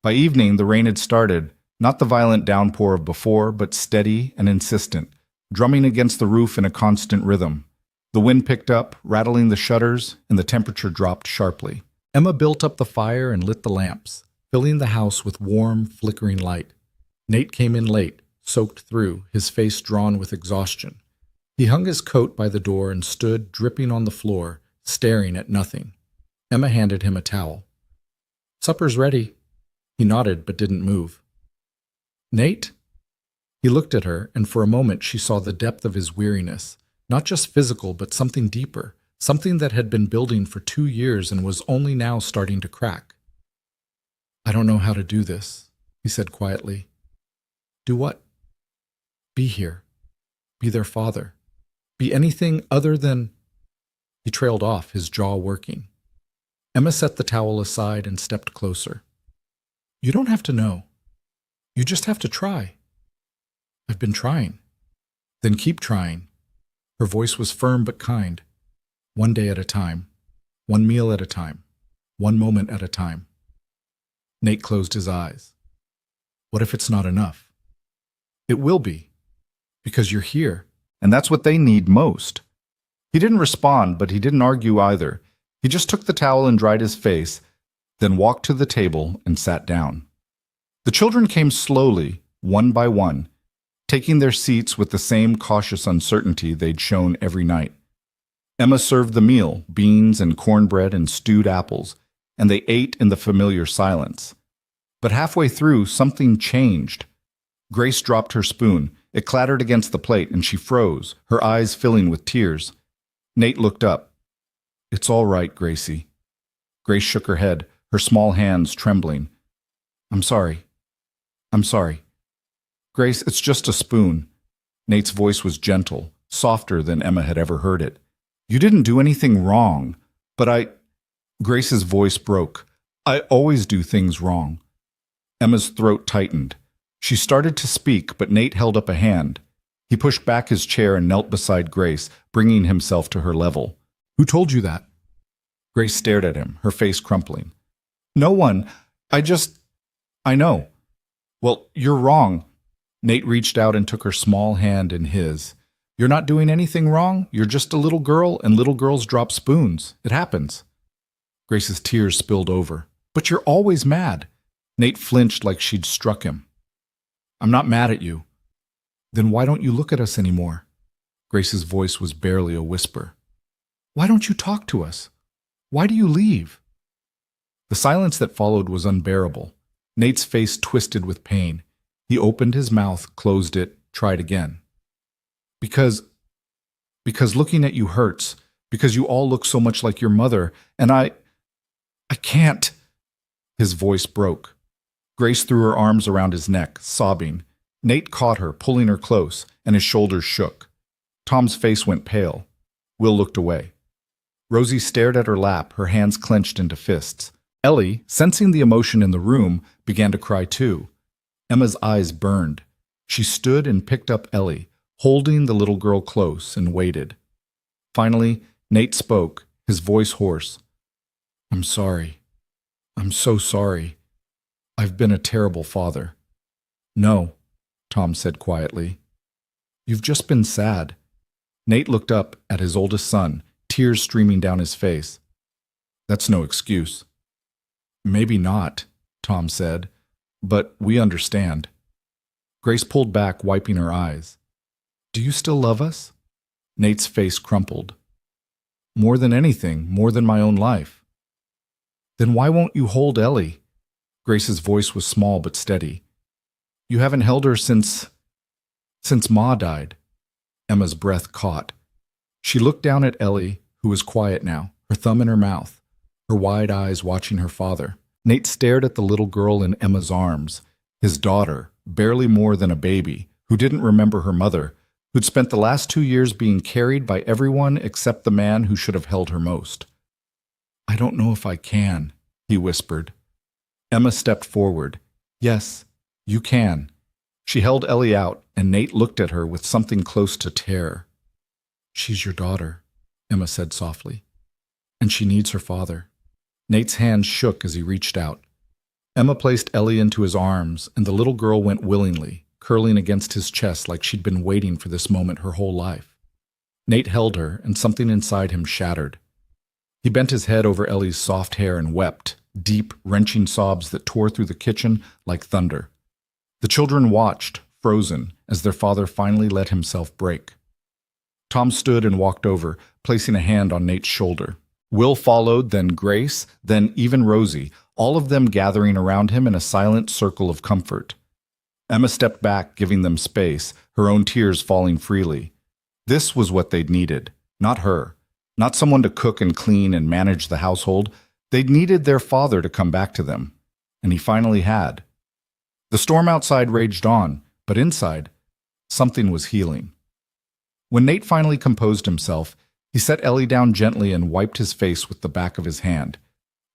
By evening, the rain had started, not the violent downpour of before, but steady and insistent, drumming against the roof in a constant rhythm. The wind picked up, rattling the shutters, and the temperature dropped sharply. Emma built up the fire and lit the lamps, filling the house with warm, flickering light. Nate came in late, soaked through, his face drawn with exhaustion. He hung his coat by the door and stood, dripping on the floor, staring at nothing. Emma handed him a towel. Supper's ready. He nodded but didn't move. Nate? He looked at her, and for a moment she saw the depth of his weariness, not just physical but something deeper, something that had been building for 2 years and was only now starting to crack. I don't know how to do this, he said quietly. Do what? Be here. Be their father. Be anything other than... He trailed off, his jaw working. Emma set the towel aside and stepped closer. You don't have to know. You just have to try. I've been trying. Then keep trying. Her voice was firm but kind. One day at a time. One meal at a time. One moment at a time. Nate closed his eyes. What if it's not enough? It will be. Because you're here. And that's what they need most. He didn't respond, but he didn't argue either. He just took the towel and dried his face, then walked to the table and sat down. The children came slowly, one by one, taking their seats with the same cautious uncertainty they'd shown every night. Emma served the meal, beans and cornbread and stewed apples, and they ate in the familiar silence. But halfway through, something changed. Grace dropped her spoon. It clattered against the plate, and she froze, her eyes filling with tears. Nate looked up. It's all right, Gracie. Grace shook her head, her small hands trembling. I'm sorry. I'm sorry. Grace, it's just a spoon. Nate's voice was gentle, softer than Emma had ever heard it. You didn't do anything wrong, but Grace's voice broke. I always do things wrong. Emma's throat tightened. She started to speak, but Nate held up a hand. He pushed back his chair and knelt beside Grace, bringing himself to her level. Who told you that? Grace stared at him, her face crumpling. No one. I know. Well, you're wrong. Nate reached out and took her small hand in his. You're not doing anything wrong. You're just a little girl, and little girls drop spoons. It happens. Grace's tears spilled over. But you're always mad. Nate flinched like she'd struck him. I'm not mad at you. Then why don't you look at us anymore? Grace's voice was barely a whisper. Why don't you talk to us? Why do you leave? The silence that followed was unbearable. Nate's face twisted with pain. He opened his mouth, closed it, tried again. Because looking at you hurts. Because you all look so much like your mother, and I can't. His voice broke. Grace threw her arms around his neck, sobbing. Nate caught her, pulling her close, and his shoulders shook. Tom's face went pale. Will looked away. Rosie stared at her lap, her hands clenched into fists. Ellie, sensing the emotion in the room, began to cry too. Emma's eyes burned. She stood and picked up Ellie, holding the little girl close, and waited. Finally, Nate spoke, his voice hoarse. I'm sorry. I'm so sorry. I've been a terrible father. No, Tom said quietly. You've just been sad. Nate looked up at his oldest son, tears streaming down his face. That's no excuse. Maybe not, Tom said, but we understand. Grace pulled back, wiping her eyes. Do you still love us? Nate's face crumpled. More than anything, more than my own life. Then why won't you hold Ellie? Grace's voice was small but steady. You haven't held her since Ma died. Emma's breath caught. She looked down at Ellie, who was quiet now, her thumb in her mouth, her wide eyes watching her father. Nate stared at the little girl in Emma's arms, his daughter, barely more than a baby, who didn't remember her mother, who'd spent the last 2 years being carried by everyone except the man who should have held her most. I don't know if I can, he whispered. Emma stepped forward. Yes, you can. She held Ellie out, and Nate looked at her with something close to terror. She's your daughter, Emma said softly, and she needs her father. Nate's hand shook as he reached out. Emma placed Ellie into his arms, and the little girl went willingly, curling against his chest like she'd been waiting for this moment her whole life. Nate held her, and something inside him shattered. He bent his head over Ellie's soft hair and wept, deep, wrenching sobs that tore through the kitchen like thunder. The children watched, frozen, as their father finally let himself break. Tom stood and walked over, placing a hand on Nate's shoulder. Will followed, then Grace, then even Rosie, all of them gathering around him in a silent circle of comfort. Emma stepped back, giving them space, her own tears falling freely. This was what they'd needed, not her. Not someone to cook and clean and manage the household. They'd needed their father to come back to them. And he finally had. The storm outside raged on, but inside, something was healing. When Nate finally composed himself, he set Ellie down gently and wiped his face with the back of his hand.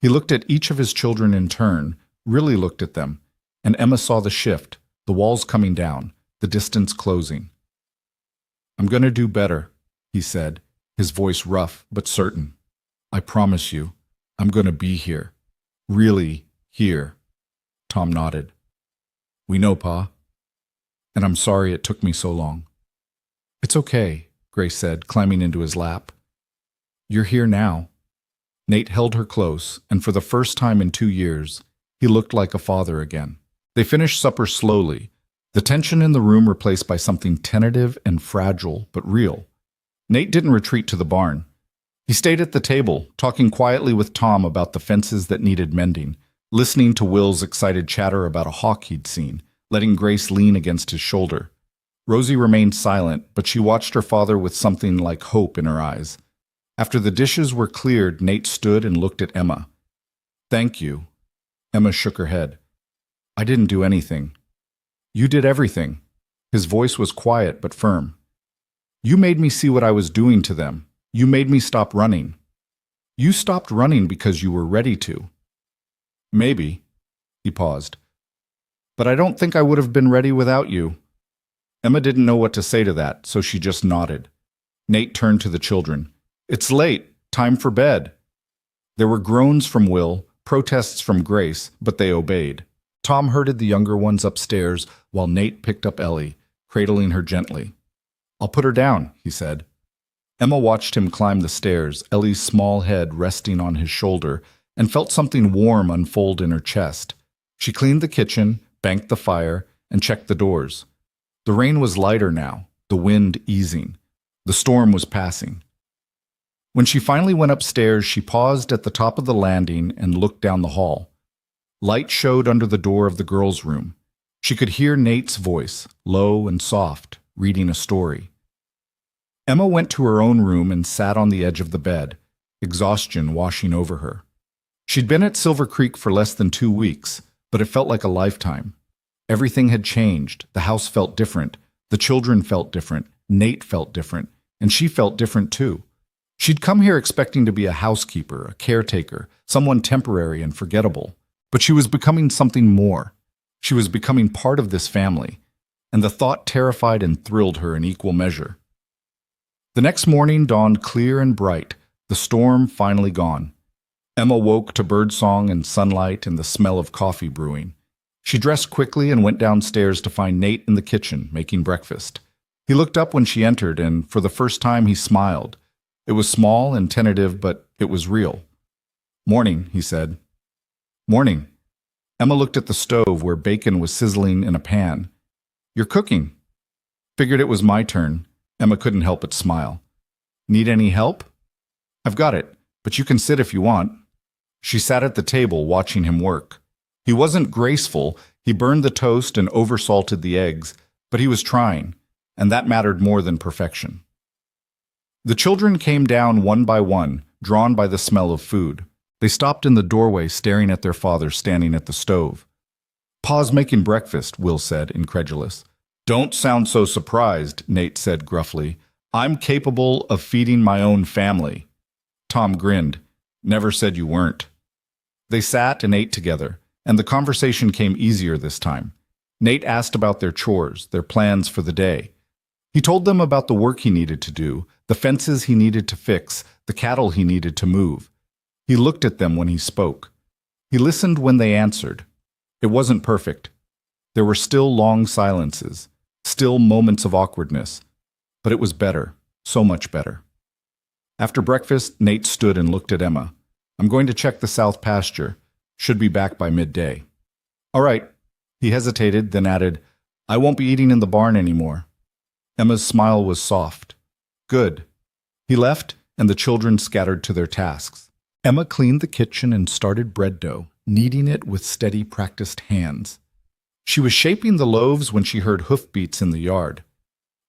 He looked at each of his children in turn, really looked at them, and Emma saw the shift, the walls coming down, the distance closing. I'm going to do better, he said, his voice rough but certain. I promise you, I'm going to be here. Really here. Tom nodded. We know, Pa. And I'm sorry it took me so long. It's okay, Grace said, climbing into his lap. You're here now. Nate held her close, and for the first time in 2 years, he looked like a father again. They finished supper slowly, the tension in the room replaced by something tentative and fragile, but real. Nate didn't retreat to the barn. He stayed at the table, talking quietly with Tom about the fences that needed mending, listening to Will's excited chatter about a hawk he'd seen, letting Grace lean against his shoulder. Rosie remained silent, but she watched her father with something like hope in her eyes. After the dishes were cleared, Nate stood and looked at Emma. Thank you. Emma shook her head. I didn't do anything. You did everything. His voice was quiet but firm. You made me see what I was doing to them. You made me stop running. You stopped running because you were ready to. Maybe. He paused. But I don't think I would have been ready without you. Emma didn't know what to say to that, so she just nodded. Nate turned to the children. It's late. Time for bed. There were groans from Will, protests from Grace, but they obeyed. Tom herded the younger ones upstairs while Nate picked up Ellie, cradling her gently. I'll put her down, he said. Emma watched him climb the stairs, Ellie's small head resting on his shoulder, and felt something warm unfold in her chest. She cleaned the kitchen, banked the fire, and checked the doors. The rain was lighter now, the wind easing. The storm was passing. When she finally went upstairs, she paused at the top of the landing and looked down the hall. Light showed under the door of the girls' room. She could hear Nate's voice, low and soft, reading a story. Emma went to her own room and sat on the edge of the bed, exhaustion washing over her. She'd been at Silver Creek for less than 2 weeks, but it felt like a lifetime. Everything had changed. The house felt different. The children felt different. Nate felt different. And she felt different too. She'd come here expecting to be a housekeeper, a caretaker, someone temporary and forgettable. But she was becoming something more. She was becoming part of this family. And the thought terrified and thrilled her in equal measure. The next morning dawned clear and bright, the storm finally gone. Emma woke to birdsong and sunlight and the smell of coffee brewing. She dressed quickly and went downstairs to find Nate in the kitchen making breakfast. He looked up when she entered, and for the first time he smiled. It was small and tentative, but it was real. "Morning," he said. "Morning." Emma looked at the stove where bacon was sizzling in a pan. "You're cooking." Figured it was my turn. Emma couldn't help but smile. "Need any help?" "I've got it, but you can sit if you want." She sat at the table watching him work. He wasn't graceful. He burned the toast and oversalted the eggs, but he was trying, and that mattered more than perfection. The children came down one by one, drawn by the smell of food. They stopped in the doorway staring at their father standing at the stove. "Pa's making breakfast," Will said, incredulous. "Don't sound so surprised," Nate said gruffly. "I'm capable of feeding my own family." Tom grinned. "Never said you weren't." They sat and ate together, and the conversation came easier this time. Nate asked about their chores, their plans for the day. He told them about the work he needed to do, the fences he needed to fix, the cattle he needed to move. He looked at them when he spoke. He listened when they answered. It wasn't perfect. There were still long silences, still moments of awkwardness, but it was better, so much better. After breakfast, Nate stood and looked at Emma. "I'm going to check the south pasture. Should be back by midday." "All right." He hesitated, then added, "I won't be eating in the barn anymore." Emma's smile was soft. "Good." He left, and the children scattered to their tasks. Emma cleaned the kitchen and started bread dough, kneading it with steady, practiced hands. She was shaping the loaves when she heard hoofbeats in the yard.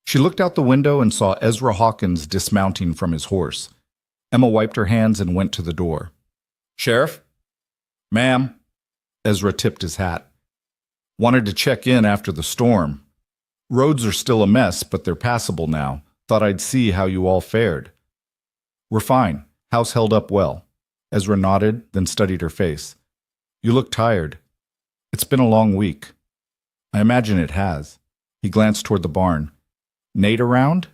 She looked out the window and saw Ezra Hawkins dismounting from his horse. Emma wiped her hands and went to the door. "Sheriff?" "Ma'am." Ezra tipped his hat. "Wanted to check in after the storm. Roads are still a mess, but they're passable now. Thought I'd see how you all fared." "We're fine. House held up well." Ezra nodded, then studied her face. "You look tired." "It's been a long week." "I imagine it has." He glanced toward the barn. "Nate around?"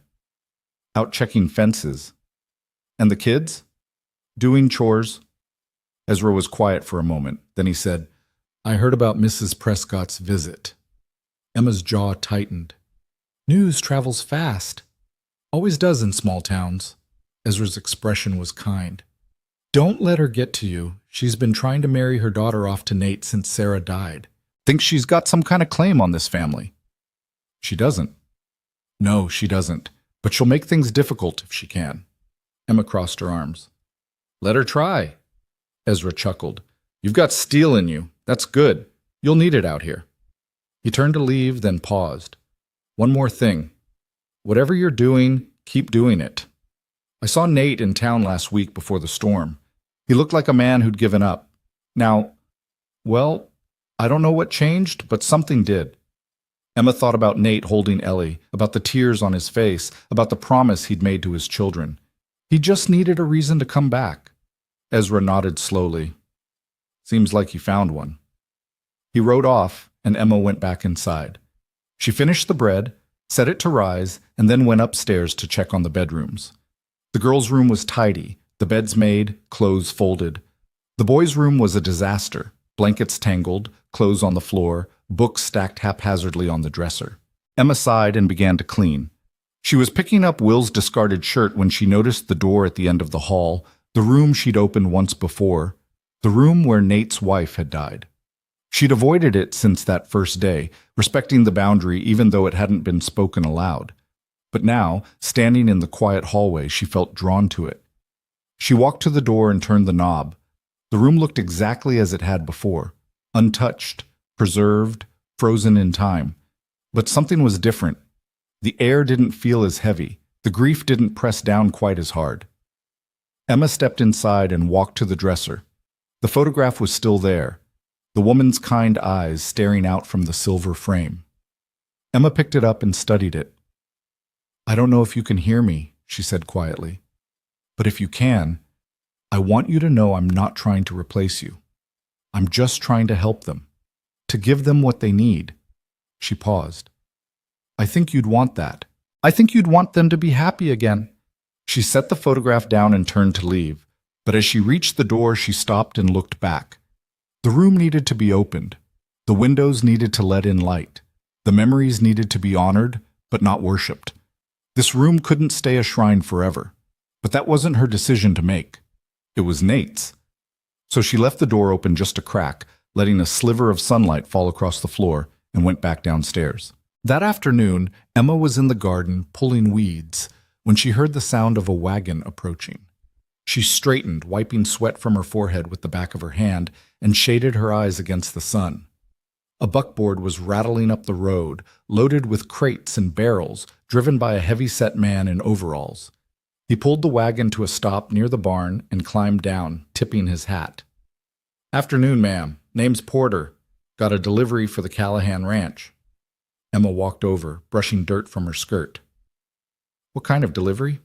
"Out checking fences." "And the kids?" "Doing chores." Ezra was quiet for a moment. Then he said, "I heard about Mrs. Prescott's visit." Emma's jaw tightened. "News travels fast. Always does in small towns." Ezra's expression was kind. "Don't let her get to you. She's been trying to marry her daughter off to Nate since Sarah died. Thinks she's got some kind of claim on this family." "She doesn't." "No, she doesn't. But she'll make things difficult if she can." Emma crossed her arms. "Let her try." Ezra chuckled. "You've got steel in you. That's good. You'll need it out here." He turned to leave, then paused. "One more thing. Whatever you're doing, keep doing it. I saw Nate in town last week before the storm. He looked like a man who'd given up. Now, well, I don't know what changed, but something did." Emma thought about Nate holding Ellie, about the tears on his face, about the promise he'd made to his children. He just needed a reason to come back. Ezra nodded slowly. "Seems like you found one." He rode off, and Emma went back inside. She finished the bread, set it to rise, and then went upstairs to check on the bedrooms. The girls' room was tidy, the beds made, clothes folded. The boys' room was a disaster, blankets tangled, clothes on the floor, books stacked haphazardly on the dresser. Emma sighed and began to clean. She was picking up Will's discarded shirt when she noticed the door at the end of the hall, the room she'd opened once before, the room where Nate's wife had died. She'd avoided it since that first day, respecting the boundary even though it hadn't been spoken aloud. But now, standing in the quiet hallway, she felt drawn to it. She walked to the door and turned the knob. The room looked exactly as it had before, untouched, preserved, frozen in time. But something was different. The air didn't feel as heavy. The grief didn't press down quite as hard. Emma stepped inside and walked to the dresser. The photograph was still there, the woman's kind eyes staring out from the silver frame. Emma picked it up and studied it. "I don't know if you can hear me," she said quietly. "But if you can, I want you to know I'm not trying to replace you. I'm just trying to help them, to give them what they need." She paused. "I think you'd want that. I think you'd want them to be happy again." She set the photograph down and turned to leave, but as she reached the door, she stopped and looked back. The room needed to be opened. The windows needed to let in light. The memories needed to be honored, but not worshipped. This room couldn't stay a shrine forever, but that wasn't her decision to make. It was Nate's. So she left the door open just a crack, letting a sliver of sunlight fall across the floor, and went back downstairs. That afternoon, Emma was in the garden pulling weeds when she heard the sound of a wagon approaching. She straightened, wiping sweat from her forehead with the back of her hand, and shaded her eyes against the sun. A buckboard was rattling up the road, loaded with crates and barrels, driven by a heavy-set man in overalls. He pulled the wagon to a stop near the barn and climbed down, tipping his hat. "Afternoon, ma'am. Name's Porter. Got a delivery for the Callahan Ranch." Emma walked over, brushing dirt from her skirt. "What kind of delivery?"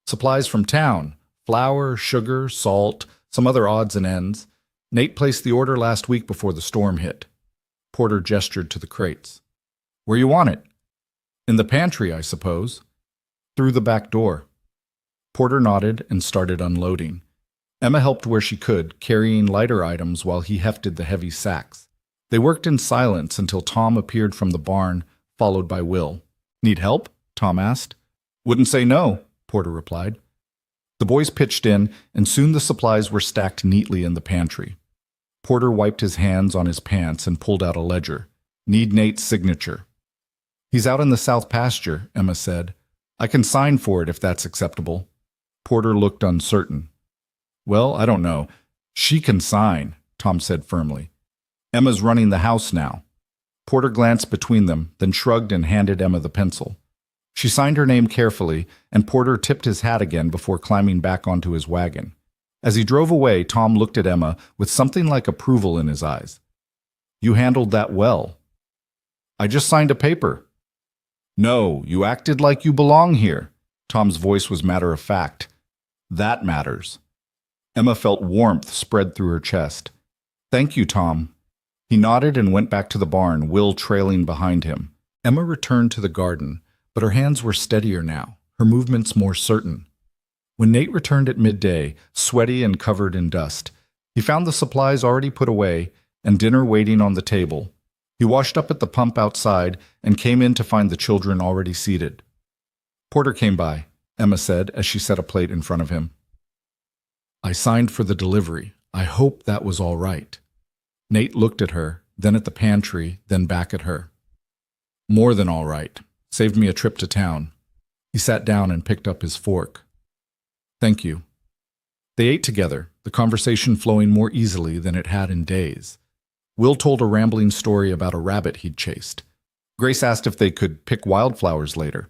"Supplies from town. Flour, sugar, salt, some other odds and ends. Nate placed the order last week before the storm hit." Porter gestured to the crates. "Where you want it?" "In the pantry, I suppose." "Through the back door." Porter nodded and started unloading. Emma helped where she could, carrying lighter items while he hefted the heavy sacks. They worked in silence until Tom appeared from the barn, followed by Will. "Need help?" Tom asked. "Wouldn't say no," Porter replied. The boys pitched in, and soon the supplies were stacked neatly in the pantry. Porter wiped his hands on his pants and pulled out a ledger. "Need Nate's signature." "He's out in the south pasture," Emma said. "I can sign for it if that's acceptable." Porter looked uncertain. "Well, I don't know. She can sign," Tom said firmly. "Emma's running the house now." Porter glanced between them, then shrugged and handed Emma the pencil. She signed her name carefully, and Porter tipped his hat again before climbing back onto his wagon. As he drove away, Tom looked at Emma with something like approval in his eyes. "You handled that well." "I just signed a paper." "No, you acted like you belong here." Tom's voice was matter-of-fact. "That matters." Emma felt warmth spread through her chest. "Thank you, Tom." He nodded and went back to the barn, Will trailing behind him. Emma returned to the garden, but her hands were steadier now, her movements more certain. When Nate returned at midday, sweaty and covered in dust, he found the supplies already put away and dinner waiting on the table. He washed up at the pump outside and came in to find the children already seated. "Porter came by," Emma said as she set a plate in front of him. "I signed for the delivery. I hope that was all right." Nate looked at her, then at the pantry, then back at her. "More than all right. Saved me a trip to town." He sat down and picked up his fork. "Thank you." They ate together, the conversation flowing more easily than it had in days. Will told a rambling story about a rabbit he'd chased. Grace asked if they could pick wildflowers later.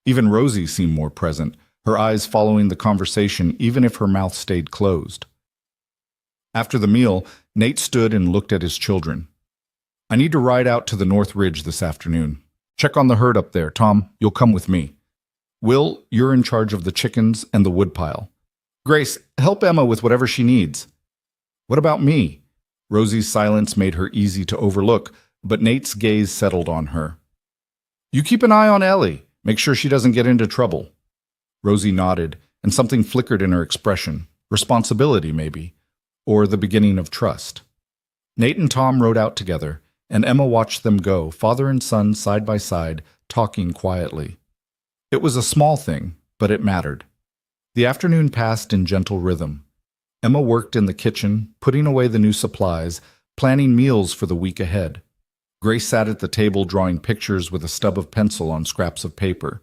Even Rosie seemed more present, her eyes following the conversation even if her mouth stayed closed. After the meal, Nate stood and looked at his children. "I need to ride out to the North Ridge this afternoon. Check on the herd up there, Tom. You'll come with me. Will, you're in charge of the chickens and the woodpile. Grace, help Emma with whatever she needs." "What about me?" Rosie's silence made her easy to overlook, but Nate's gaze settled on her. "You keep an eye on Ellie. Make sure she doesn't get into trouble." Rosie nodded, and something flickered in her expression. Responsibility, maybe, or the beginning of trust. Nate and Tom rode out together, and Emma watched them go, father and son side by side, talking quietly. It was a small thing, but it mattered. The afternoon passed in gentle rhythm. Emma worked in the kitchen, putting away the new supplies, planning meals for the week ahead. Grace sat at the table drawing pictures with a stub of pencil on scraps of paper.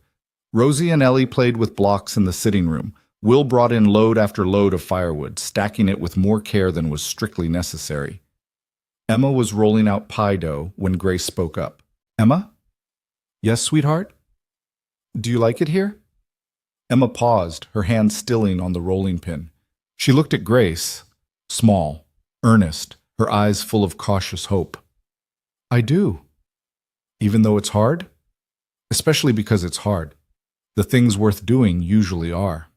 Rosie and Ellie played with blocks in the sitting room. Will brought in load after load of firewood, stacking it with more care than was strictly necessary. Emma was rolling out pie dough when Grace spoke up. "Emma?" "Yes, sweetheart?" "Do you like it here?" Emma paused, her hand stilling on the rolling pin. She looked at Grace, small, earnest, her eyes full of cautious hope. "I do." "Even though it's hard?" "Especially because it's hard. The things worth doing usually are."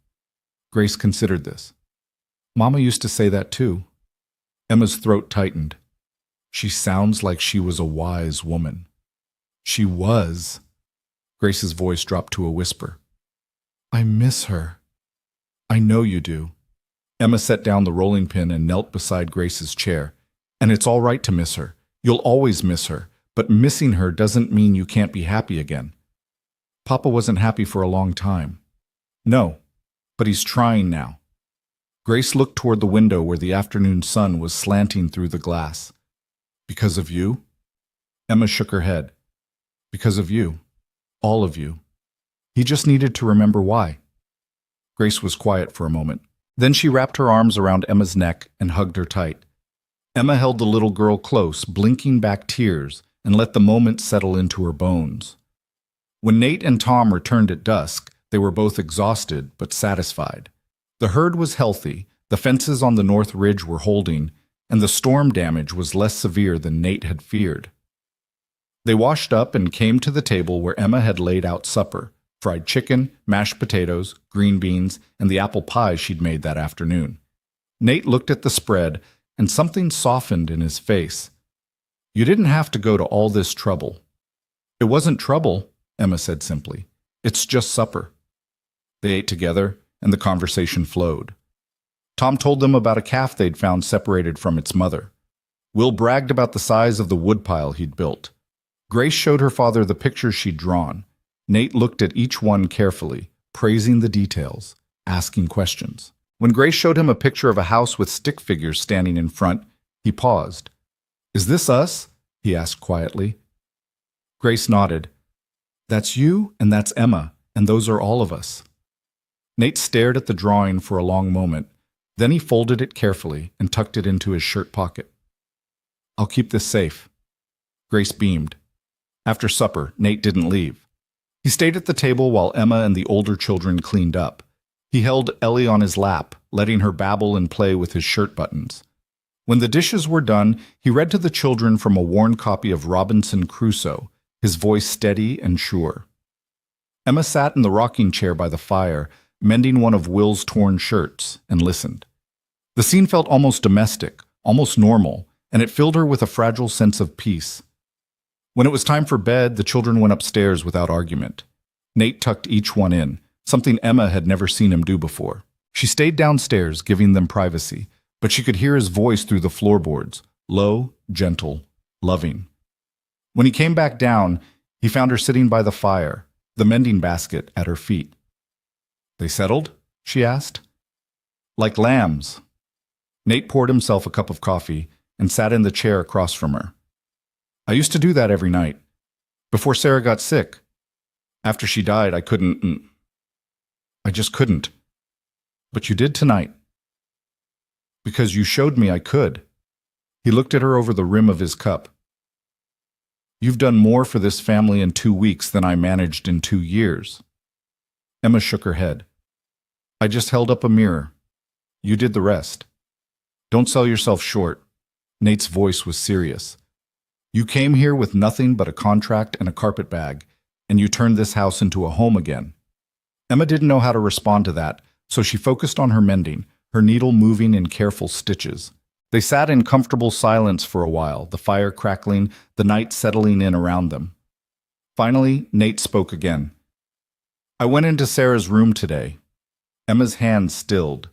Grace considered this. "Mama used to say that too." Emma's throat tightened. She sounds like she was a wise woman. She was. Grace's voice dropped to a whisper. "I miss her." "I know you do." Emma set down the rolling pin and knelt beside Grace's chair. "And it's all right to miss her. You'll always miss her. But missing her doesn't mean you can't be happy again. Papa wasn't happy for a long time. No, but he's trying now. Grace looked toward the window where the afternoon sun was slanting through the glass. Because of you? Emma shook her head. Because of you. All of you. He just needed to remember why. Grace was quiet for a moment. Then she wrapped her arms around Emma's neck and hugged her tight. Emma held the little girl close, blinking back tears, and let the moment settle into her bones. When Nate and Tom returned at dusk, they were both exhausted but satisfied. The herd was healthy, the fences on the north ridge were holding, and the storm damage was less severe than Nate had feared. They washed up and came to the table where Emma had laid out supper: fried chicken, mashed potatoes, green beans, and the apple pie she'd made that afternoon. Nate looked at the spread, and something softened in his face. You didn't have to go to all this trouble. It wasn't trouble, Emma said simply. It's just supper. They ate together, and the conversation flowed. Tom told them about a calf they'd found separated from its mother. Will bragged about the size of the woodpile he'd built. Grace showed her father the pictures she'd drawn. Nate looked at each one carefully, praising the details, asking questions. When Grace showed him a picture of a house with stick figures standing in front, he paused. Is this us? He asked quietly. Grace nodded. That's you and that's Emma, and those are all of us. Nate stared at the drawing for a long moment. Then he folded it carefully and tucked it into his shirt pocket. I'll keep this safe. Grace beamed. After supper, Nate didn't leave. He stayed at the table while Emma and the older children cleaned up. He held Ellie on his lap, letting her babble and play with his shirt buttons. When the dishes were done, he read to the children from a worn copy of Robinson Crusoe, his voice steady and sure. Emma sat in the rocking chair by the fire, mending one of Will's torn shirts, and listened. The scene felt almost domestic, almost normal, and it filled her with a fragile sense of peace. When it was time for bed, the children went upstairs without argument. Nate tucked each one in, something Emma had never seen him do before. She stayed downstairs, giving them privacy, but she could hear his voice through the floorboards, low, gentle, loving. When he came back down, he found her sitting by the fire, the mending basket at her feet. They settled? She asked. Like lambs. Nate poured himself a cup of coffee and sat in the chair across from her. I used to do that every night. Before Sarah got sick. After she died, I just couldn't. But you did tonight. Because you showed me I could. He looked at her over the rim of his cup. You've done more for this family in 2 weeks than I managed in 2 years. Emma shook her head. I just held up a mirror. You did the rest. Don't sell yourself short. Nate's voice was serious. You came here with nothing but a contract and a carpet bag, and you turned this house into a home again. Emma didn't know how to respond to that, so she focused on her mending, her needle moving in careful stitches. They sat in comfortable silence for a while, the fire crackling, the night settling in around them. Finally, Nate spoke again. I went into Sarah's room today. Emma's hand stilled.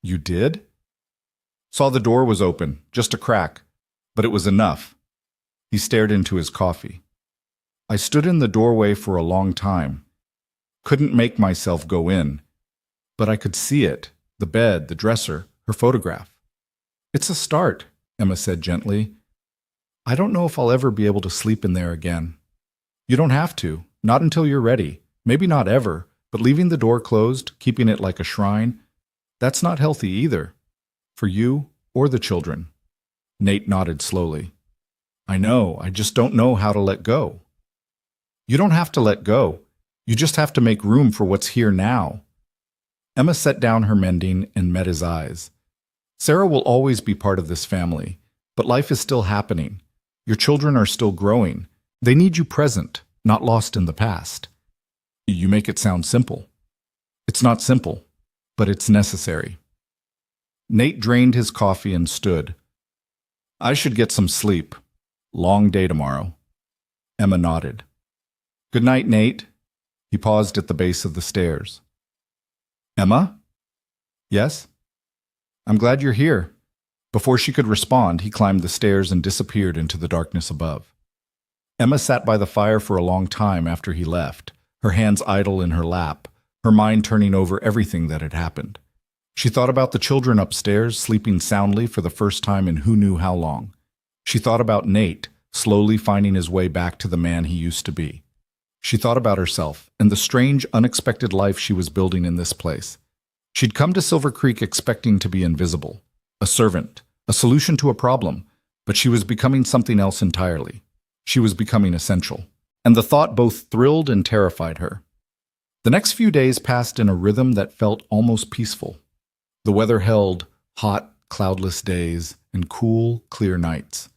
You did? Saw the door was open, just a crack, but it was enough. He stared into his coffee. I stood in the doorway for a long time. Couldn't make myself go in. But I could see it, the bed, the dresser, her photograph. It's a start, Emma said gently. I don't know if I'll ever be able to sleep in there again. You don't have to, not until you're ready. Maybe not ever, but leaving the door closed, keeping it like a shrine, that's not healthy either. For you or the children. Nate nodded slowly. I know, I just don't know how to let go. You don't have to let go. You just have to make room for what's here now. Emma set down her mending and met his eyes. Sarah will always be part of this family, but life is still happening. Your children are still growing. They need you present, not lost in the past. You make it sound simple. It's not simple, but it's necessary. Nate drained his coffee and stood. I should get some sleep. Long day tomorrow. Emma nodded. Good night, Nate. He paused at the base of the stairs. Emma? Yes? I'm glad you're here. Before she could respond, he climbed the stairs and disappeared into the darkness above. Emma sat by the fire for a long time after he left, her hands idle in her lap, her mind turning over everything that had happened. She thought about the children upstairs, sleeping soundly for the first time in who knew how long. She thought about Nate, slowly finding his way back to the man he used to be. She thought about herself and the strange, unexpected life she was building in this place. She'd come to Silver Creek expecting to be invisible, a servant, a solution to a problem, but she was becoming something else entirely. She was becoming essential. And the thought both thrilled and terrified her. The next few days passed in a rhythm that felt almost peaceful. The weather held, hot, cloudless days and cool, clear nights.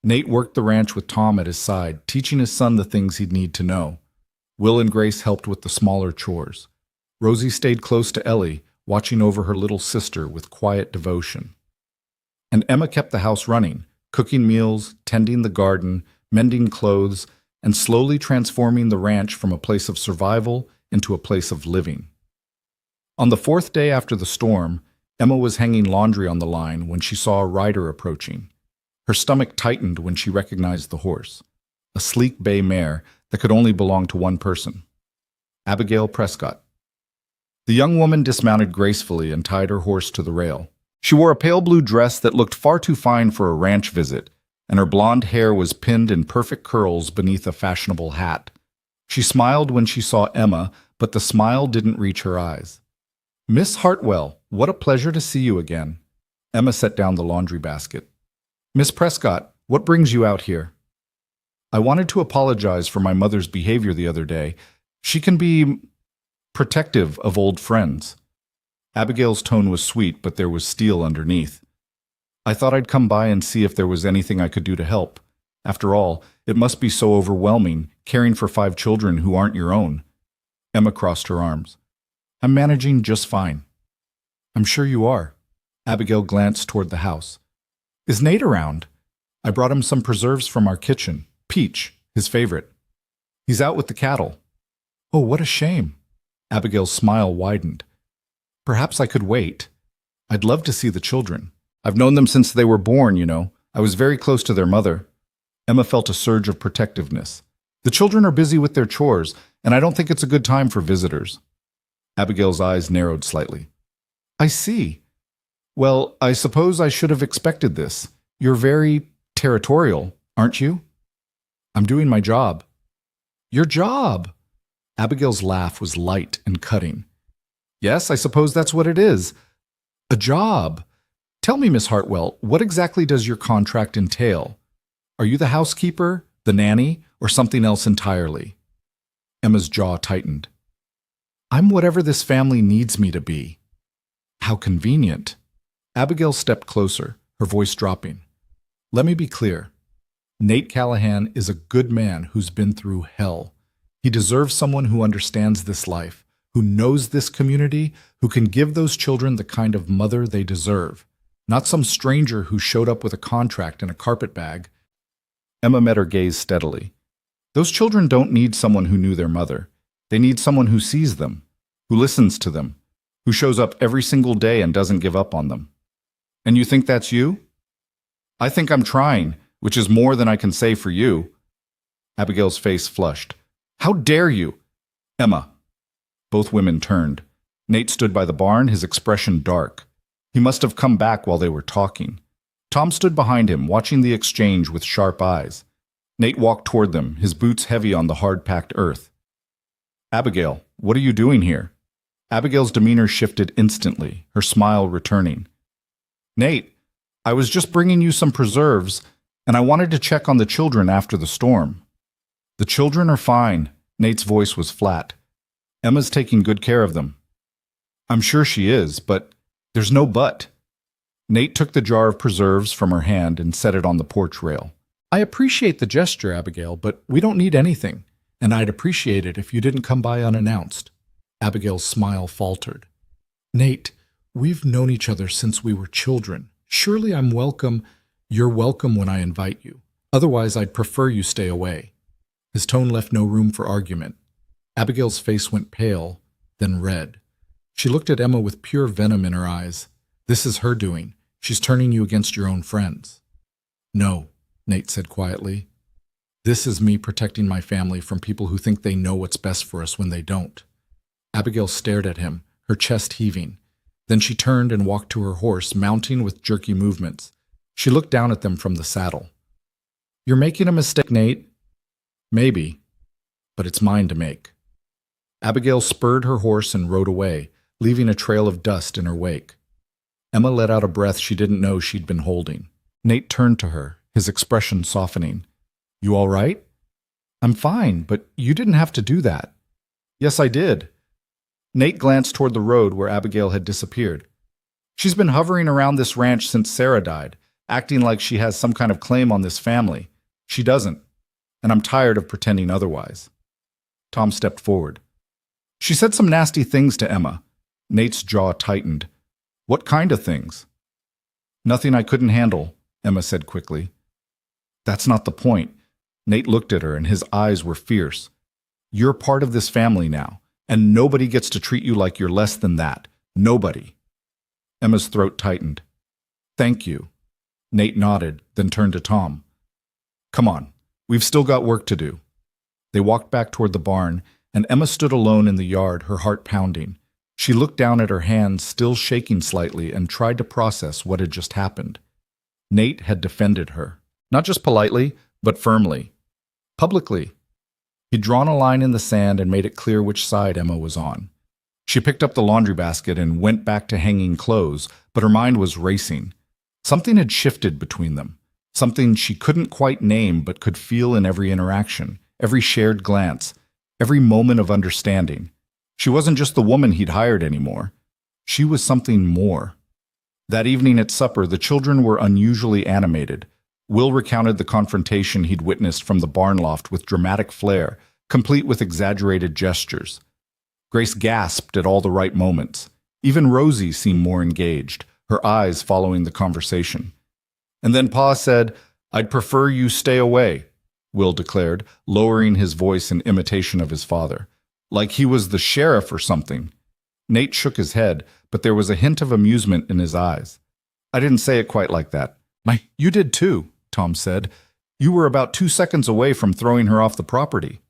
Nate worked the ranch with Tom at his side, teaching his son the things he'd need to know. Will and Grace helped with the smaller chores. Rosie stayed close to Ellie, watching over her little sister with quiet devotion. And Emma kept the house running, cooking meals, tending the garden, mending clothes, and slowly transforming the ranch from a place of survival into a place of living. On the fourth day after the storm, Emma was hanging laundry on the line when she saw a rider approaching. Her stomach tightened when she recognized the horse, a sleek bay mare that could only belong to one person, Abigail Prescott. The young woman dismounted gracefully and tied her horse to the rail. She wore a pale blue dress that looked far too fine for a ranch visit, and her blonde hair was pinned in perfect curls beneath a fashionable hat. She smiled when she saw Emma, but the smile didn't reach her eyes. "Miss Hartwell, what a pleasure to see you again." Emma set down the laundry basket. "Miss Prescott, what brings you out here?" "I wanted to apologize for my mother's behavior the other day. She can be protective of old friends." Abigail's tone was sweet, but there was steel underneath. "I thought I'd come by and see if there was anything I could do to help. After all, it must be so overwhelming, caring for 5 children who aren't your own." Emma crossed her arms. "I'm managing just fine." "I'm sure you are." Abigail glanced toward the house. "Is Nate around? I brought him some preserves from our kitchen. Peach, his favorite." "He's out with the cattle." "Oh, what a shame." Abigail's smile widened. "Perhaps I could wait. I'd love to see the children. I've known them since they were born, you know. I was very close to their mother." Emma felt a surge of protectiveness. "The children are busy with their chores, and I don't think it's a good time for visitors." Abigail's eyes narrowed slightly. "I see. Well, I suppose I should have expected this. You're very territorial, aren't you?" "I'm doing my job." "Your job?" Abigail's laugh was light and cutting. "Yes, I suppose that's what it is. A job. Tell me, Miss Hartwell, what exactly does your contract entail? Are you the housekeeper, the nanny, or something else entirely?" Emma's jaw tightened. "I'm whatever this family needs me to be." "How convenient." Abigail stepped closer, her voice dropping. "Let me be clear. Nate Callahan is a good man who's been through hell. He deserves someone who understands this life, who knows this community, who can give those children the kind of mother they deserve. Not some stranger who showed up with a contract and a carpet bag." Emma met her gaze steadily. "Those children don't need someone who knew their mother. They need someone who sees them, who listens to them, who shows up every single day and doesn't give up on them." "And you think that's you?" "I think I'm trying, which is more than I can say for you." Abigail's face flushed. "How dare you?" "Emma." Both women turned. Nate stood by the barn, his expression dark. He must have come back while they were talking. Tom stood behind him, watching the exchange with sharp eyes. Nate walked toward them, his boots heavy on the hard-packed earth. "Abigail, what are you doing here?" Abigail's demeanor shifted instantly, her smile returning. "Nate, I was just bringing you some preserves, and I wanted to check on the children after the storm." "The children are fine." Nate's voice was flat. "Emma's taking good care of them." "I'm sure she is, but there's no but." Nate took the jar of preserves from her hand and set it on the porch rail. "I appreciate the gesture, Abigail, but we don't need anything, and I'd appreciate it if you didn't come by unannounced." Abigail's smile faltered. "Nate, we've known each other since we were children. Surely I'm welcome. You're welcome when I invite you. Otherwise, I'd prefer you stay away." His tone left no room for argument. Abigail's face went pale, then red. She looked at Emma with pure venom in her eyes. "This is her doing. She's turning you against your own friends." "No," Nate said quietly. This is me protecting my family from people who think they know what's best for us when they don't. Abigail stared at him, her chest heaving. Then she turned and walked to her horse, mounting with jerky movements. She looked down at them from the saddle. You're making a mistake, Nate. Maybe, but it's mine to make. Abigail spurred her horse and rode away, leaving a trail of dust in her wake. Emma let out a breath she didn't know she'd been holding. Nate turned to her, his expression softening. You all right? I'm fine, but you didn't have to do that. Yes, I did. Nate glanced toward the road where Abigail had disappeared. She's been hovering around this ranch since Sarah died, acting like she has some kind of claim on this family. She doesn't, and I'm tired of pretending otherwise. Tom stepped forward. She said some nasty things to Emma. Nate's jaw tightened. What kind of things? Nothing I couldn't handle, Emma said quickly. That's not the point. Nate looked at her, and his eyes were fierce. You're part of this family now, and nobody gets to treat you like you're less than that. Nobody. Emma's throat tightened. Thank you. Nate nodded, then turned to Tom. Come on, we've still got work to do. They walked back toward the barn, and Emma stood alone in the yard, her heart pounding. She looked down at her hands, still shaking slightly, and tried to process what had just happened. Nate had defended her, not just politely, but firmly. Publicly. He'd drawn a line in the sand and made it clear which side Emma was on. She picked up the laundry basket and went back to hanging clothes, but her mind was racing. Something had shifted between them, something she couldn't quite name but could feel in every interaction, every shared glance, every moment of understanding. She wasn't just the woman he'd hired anymore. She was something more. That evening at supper, the children were unusually animated. Will recounted the confrontation he'd witnessed from the barn loft with dramatic flair, complete with exaggerated gestures. Grace gasped at all the right moments. Even Rosie seemed more engaged, her eyes following the conversation. And then Pa said, I'd prefer you stay away, Will declared, lowering his voice in imitation of his father. Like he was the sheriff or something. Nate shook his head, but there was a hint of amusement in his eyes. I didn't say it quite like that. You did too, Tom said. You were about 2 seconds away from throwing her off the property.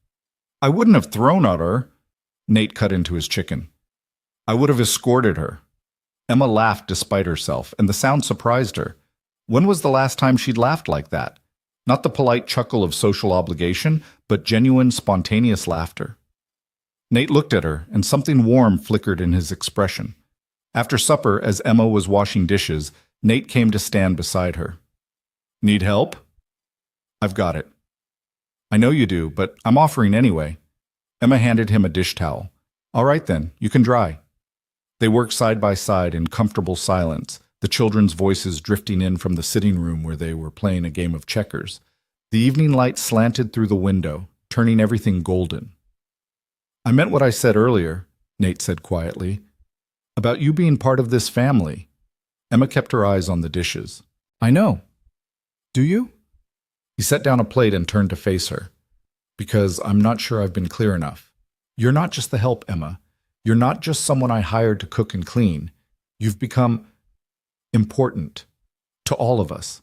I wouldn't have thrown at her. Nate cut into his chicken. I would have escorted her. Emma laughed despite herself, and the sound surprised her. When was the last time she'd laughed like that? Not the polite chuckle of social obligation, but genuine, spontaneous laughter. Nate looked at her, and something warm flickered in his expression. After supper, as Emma was washing dishes, Nate came to stand beside her. Need help? I've got it. I know you do, but I'm offering anyway. Emma handed him a dish towel. All right then, you can dry. They worked side by side in comfortable silence, the children's voices drifting in from the sitting room where they were playing a game of checkers. The evening light slanted through the window, turning everything golden. I meant what I said earlier, Nate said quietly, about you being part of this family. Emma kept her eyes on the dishes. I know. Do you? He set down a plate and turned to face her. Because I'm not sure I've been clear enough. You're not just the help, Emma. You're not just someone I hired to cook and clean. You've become important to all of us.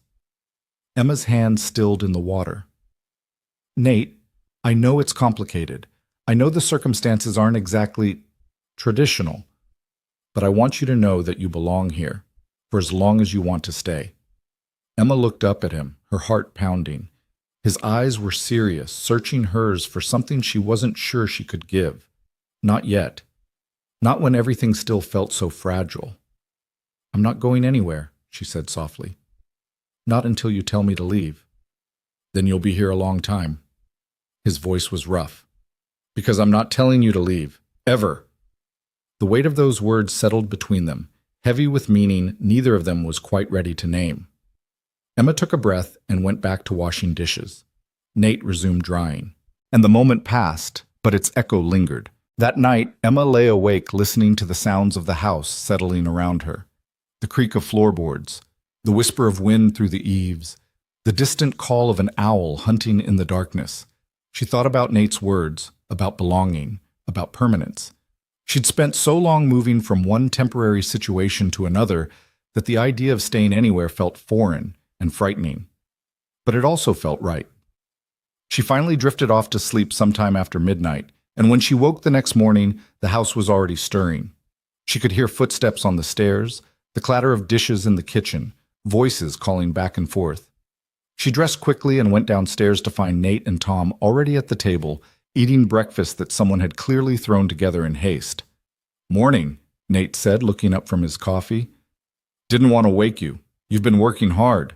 Emma's hand stilled in the water. Nate, I know it's complicated. I know the circumstances aren't exactly traditional, but I want you to know that you belong here for as long as you want to stay. Emma looked up at him, her heart pounding. His eyes were serious, searching hers for something she wasn't sure she could give. Not yet. Not when everything still felt so fragile. I'm not going anywhere, she said softly. Not until you tell me to leave. Then you'll be here a long time. His voice was rough. Because I'm not telling you to leave. Ever. The weight of those words settled between them, heavy with meaning neither of them was quite ready to name. Emma took a breath and went back to washing dishes. Nate resumed drying. And the moment passed, but its echo lingered. That night, Emma lay awake listening to the sounds of the house settling around her. The creak of floorboards, the whisper of wind through the eaves, the distant call of an owl hunting in the darkness. She thought about Nate's words, about belonging, about permanence. She'd spent so long moving from one temporary situation to another that the idea of staying anywhere felt foreign and frightening. But it also felt right. She finally drifted off to sleep sometime after midnight, and when she woke the next morning, the house was already stirring. She could hear footsteps on the stairs, the clatter of dishes in the kitchen, voices calling back and forth. She dressed quickly and went downstairs to find Nate and Tom already at the table, eating breakfast that someone had clearly thrown together in haste. "Morning," Nate said, looking up from his coffee. "Didn't want to wake you. You've been working hard."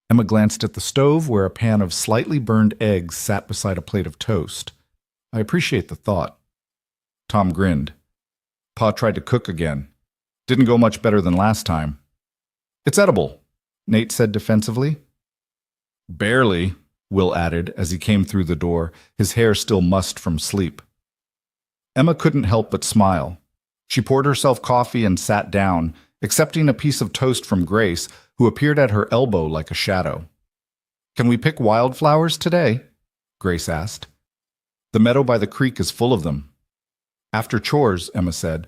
Emma glanced at the stove where a pan of slightly burned eggs sat beside a plate of toast. "I appreciate the thought." Tom grinned. "Pa tried to cook again. Didn't go much better than last time." "It's edible," Nate said defensively. "Barely," Will added as he came through the door, his hair still mussed from sleep. Emma couldn't help but smile. She poured herself coffee and sat down, accepting a piece of toast from Grace, who appeared at her elbow like a shadow. "Can we pick wildflowers today?" Grace asked. "The meadow by the creek is full of them." "After chores," Emma said.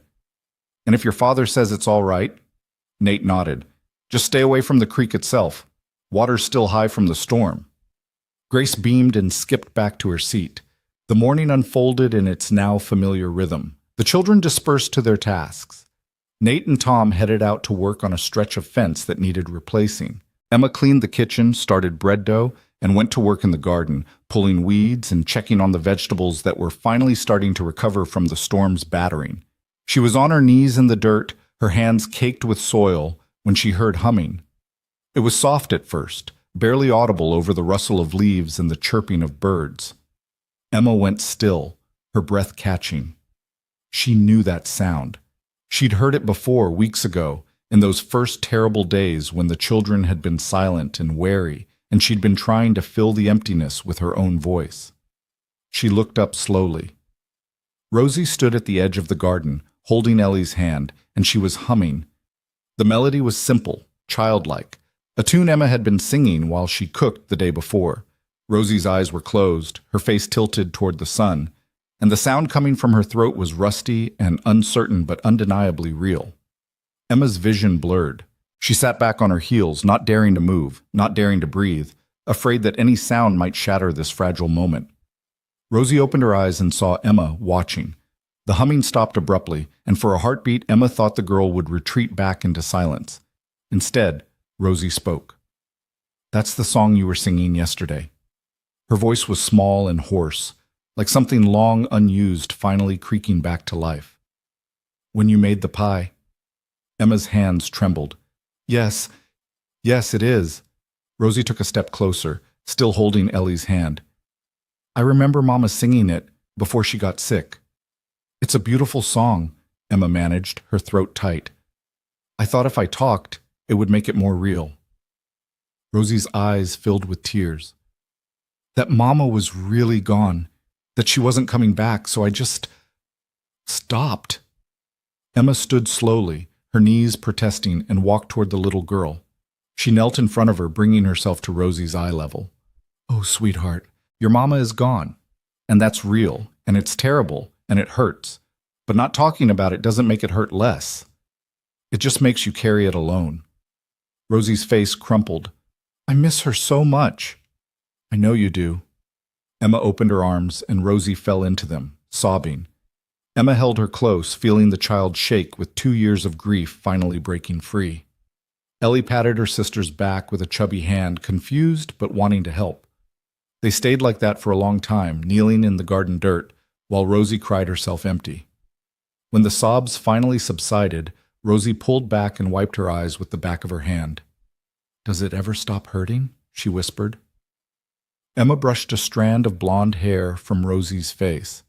"And if your father says it's all right?" Nate nodded. "Just stay away from the creek itself. Water's still high from the storm." Grace beamed and skipped back to her seat. The morning unfolded in its now familiar rhythm. The children dispersed to their tasks. Nate and Tom headed out to work on a stretch of fence that needed replacing. Emma cleaned the kitchen, started bread dough, and went to work in the garden, pulling weeds and checking on the vegetables that were finally starting to recover from the storm's battering. She was on her knees in the dirt, her hands caked with soil, when she heard humming. It was soft at first, barely audible over the rustle of leaves and the chirping of birds. Emma went still, her breath catching. She knew that sound. She'd heard it before, weeks ago, in those first terrible days when the children had been silent and wary, and she'd been trying to fill the emptiness with her own voice. She looked up slowly. Rosie stood at the edge of the garden, holding Ellie's hand, and she was humming. The melody was simple, childlike, a tune Emma had been singing while she cooked the day before. Rosie's eyes were closed, her face tilted toward the sun, and the sound coming from her throat was rusty and uncertain but undeniably real. Emma's vision blurred. She sat back on her heels, not daring to move, not daring to breathe, afraid that any sound might shatter this fragile moment. Rosie opened her eyes and saw Emma watching. The humming stopped abruptly, and for a heartbeat, Emma thought the girl would retreat back into silence. Instead, Rosie spoke. "That's the song you were singing yesterday." Her voice was small and hoarse, like something long unused finally creaking back to life. "When you made the pie." Emma's hands trembled. Yes, it is." Rosie took a step closer, still holding Ellie's hand. "I remember Mama singing it before she got sick." "It's a beautiful song," Emma managed, her throat tight. "I thought if I talked, it would make it more real." Rosie's eyes filled with tears. "That Mama was really gone, that she wasn't coming back, so I just stopped." Emma stood slowly, her knees protesting, and walked toward the little girl. She knelt in front of her, bringing herself to Rosie's eye level. "Oh, sweetheart, your Mama is gone, and that's real, and it's terrible, and it hurts. But not talking about it doesn't make it hurt less. It just makes you carry it alone." Rosie's face crumpled. "I miss her so much." "I know you do." Emma opened her arms, and Rosie fell into them, sobbing. Emma held her close, feeling the child shake with 2 years of grief finally breaking free. Ellie patted her sister's back with a chubby hand, confused but wanting to help. They stayed like that for a long time, kneeling in the garden dirt, while Rosie cried herself empty. When the sobs finally subsided, Rosie pulled back and wiped her eyes with the back of her hand. "Does it ever stop hurting?" she whispered. Emma brushed a strand of blonde hair from Rosie's face.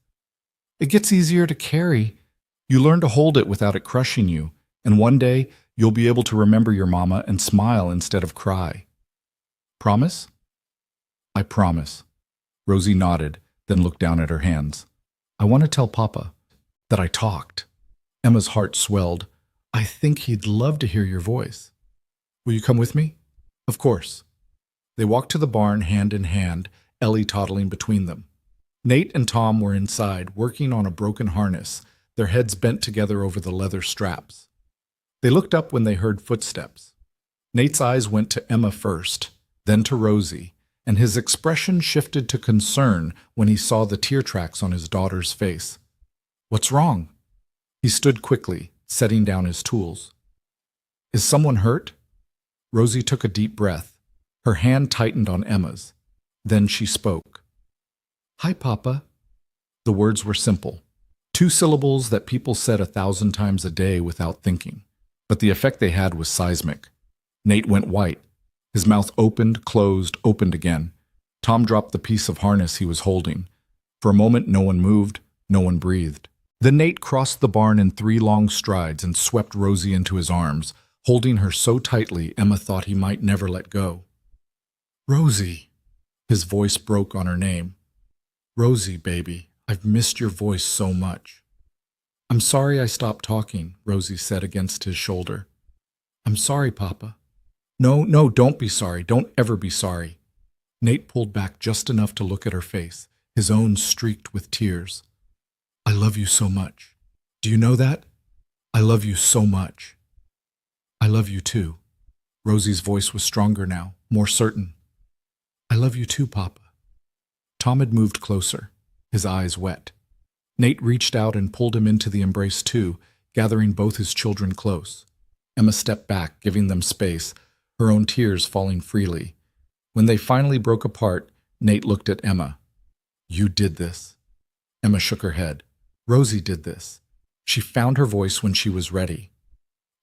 "It gets easier to carry. You learn to hold it without it crushing you, and one day you'll be able to remember your Mama and smile instead of cry. Promise?" "I promise." Rosie nodded, then looked down at her hands. "I want to tell Papa that I talked." Emma's heart swelled. "I think he'd love to hear your voice. Will you come with me?" "Of course." They walked to the barn hand in hand, Ellie toddling between them. Nate and Tom were inside, working on a broken harness, their heads bent together over the leather straps. They looked up when they heard footsteps. Nate's eyes went to Emma first, then to Rosie, and his expression shifted to concern when he saw the tear tracks on his daughter's face. "What's wrong?" He stood quickly, setting down his tools. "Is someone hurt?" Rosie took a deep breath. Her hand tightened on Emma's. Then she spoke. "Hi, Papa." The words were simple. 2 syllables that people said 1,000 times a day without thinking. But the effect they had was seismic. Nate went white. His mouth opened, closed, opened again. Tom dropped the piece of harness he was holding. For a moment, no one moved, no one breathed. Then Nate crossed the barn in 3 long strides and swept Rosie into his arms, holding her so tightly Emma thought he might never let go. "Rosie!" His voice broke on her name. "Rosie, baby, I've missed your voice so much." "I'm sorry I stopped talking," Rosie said against his shoulder. "I'm sorry, Papa." No, don't be sorry. Don't ever be sorry." Nate pulled back just enough to look at her face, his own streaked with tears. "I love you so much. Do you know that? I love you so much." "I love you too." Rosie's voice was stronger now, more certain. "I love you too, Papa." Tom had moved closer, his eyes wet. Nate reached out and pulled him into the embrace too, gathering both his children close. Emma stepped back, giving them space, her own tears falling freely. When they finally broke apart, Nate looked at Emma. "You did this." Emma shook her head. "Rosie did this. She found her voice when she was ready.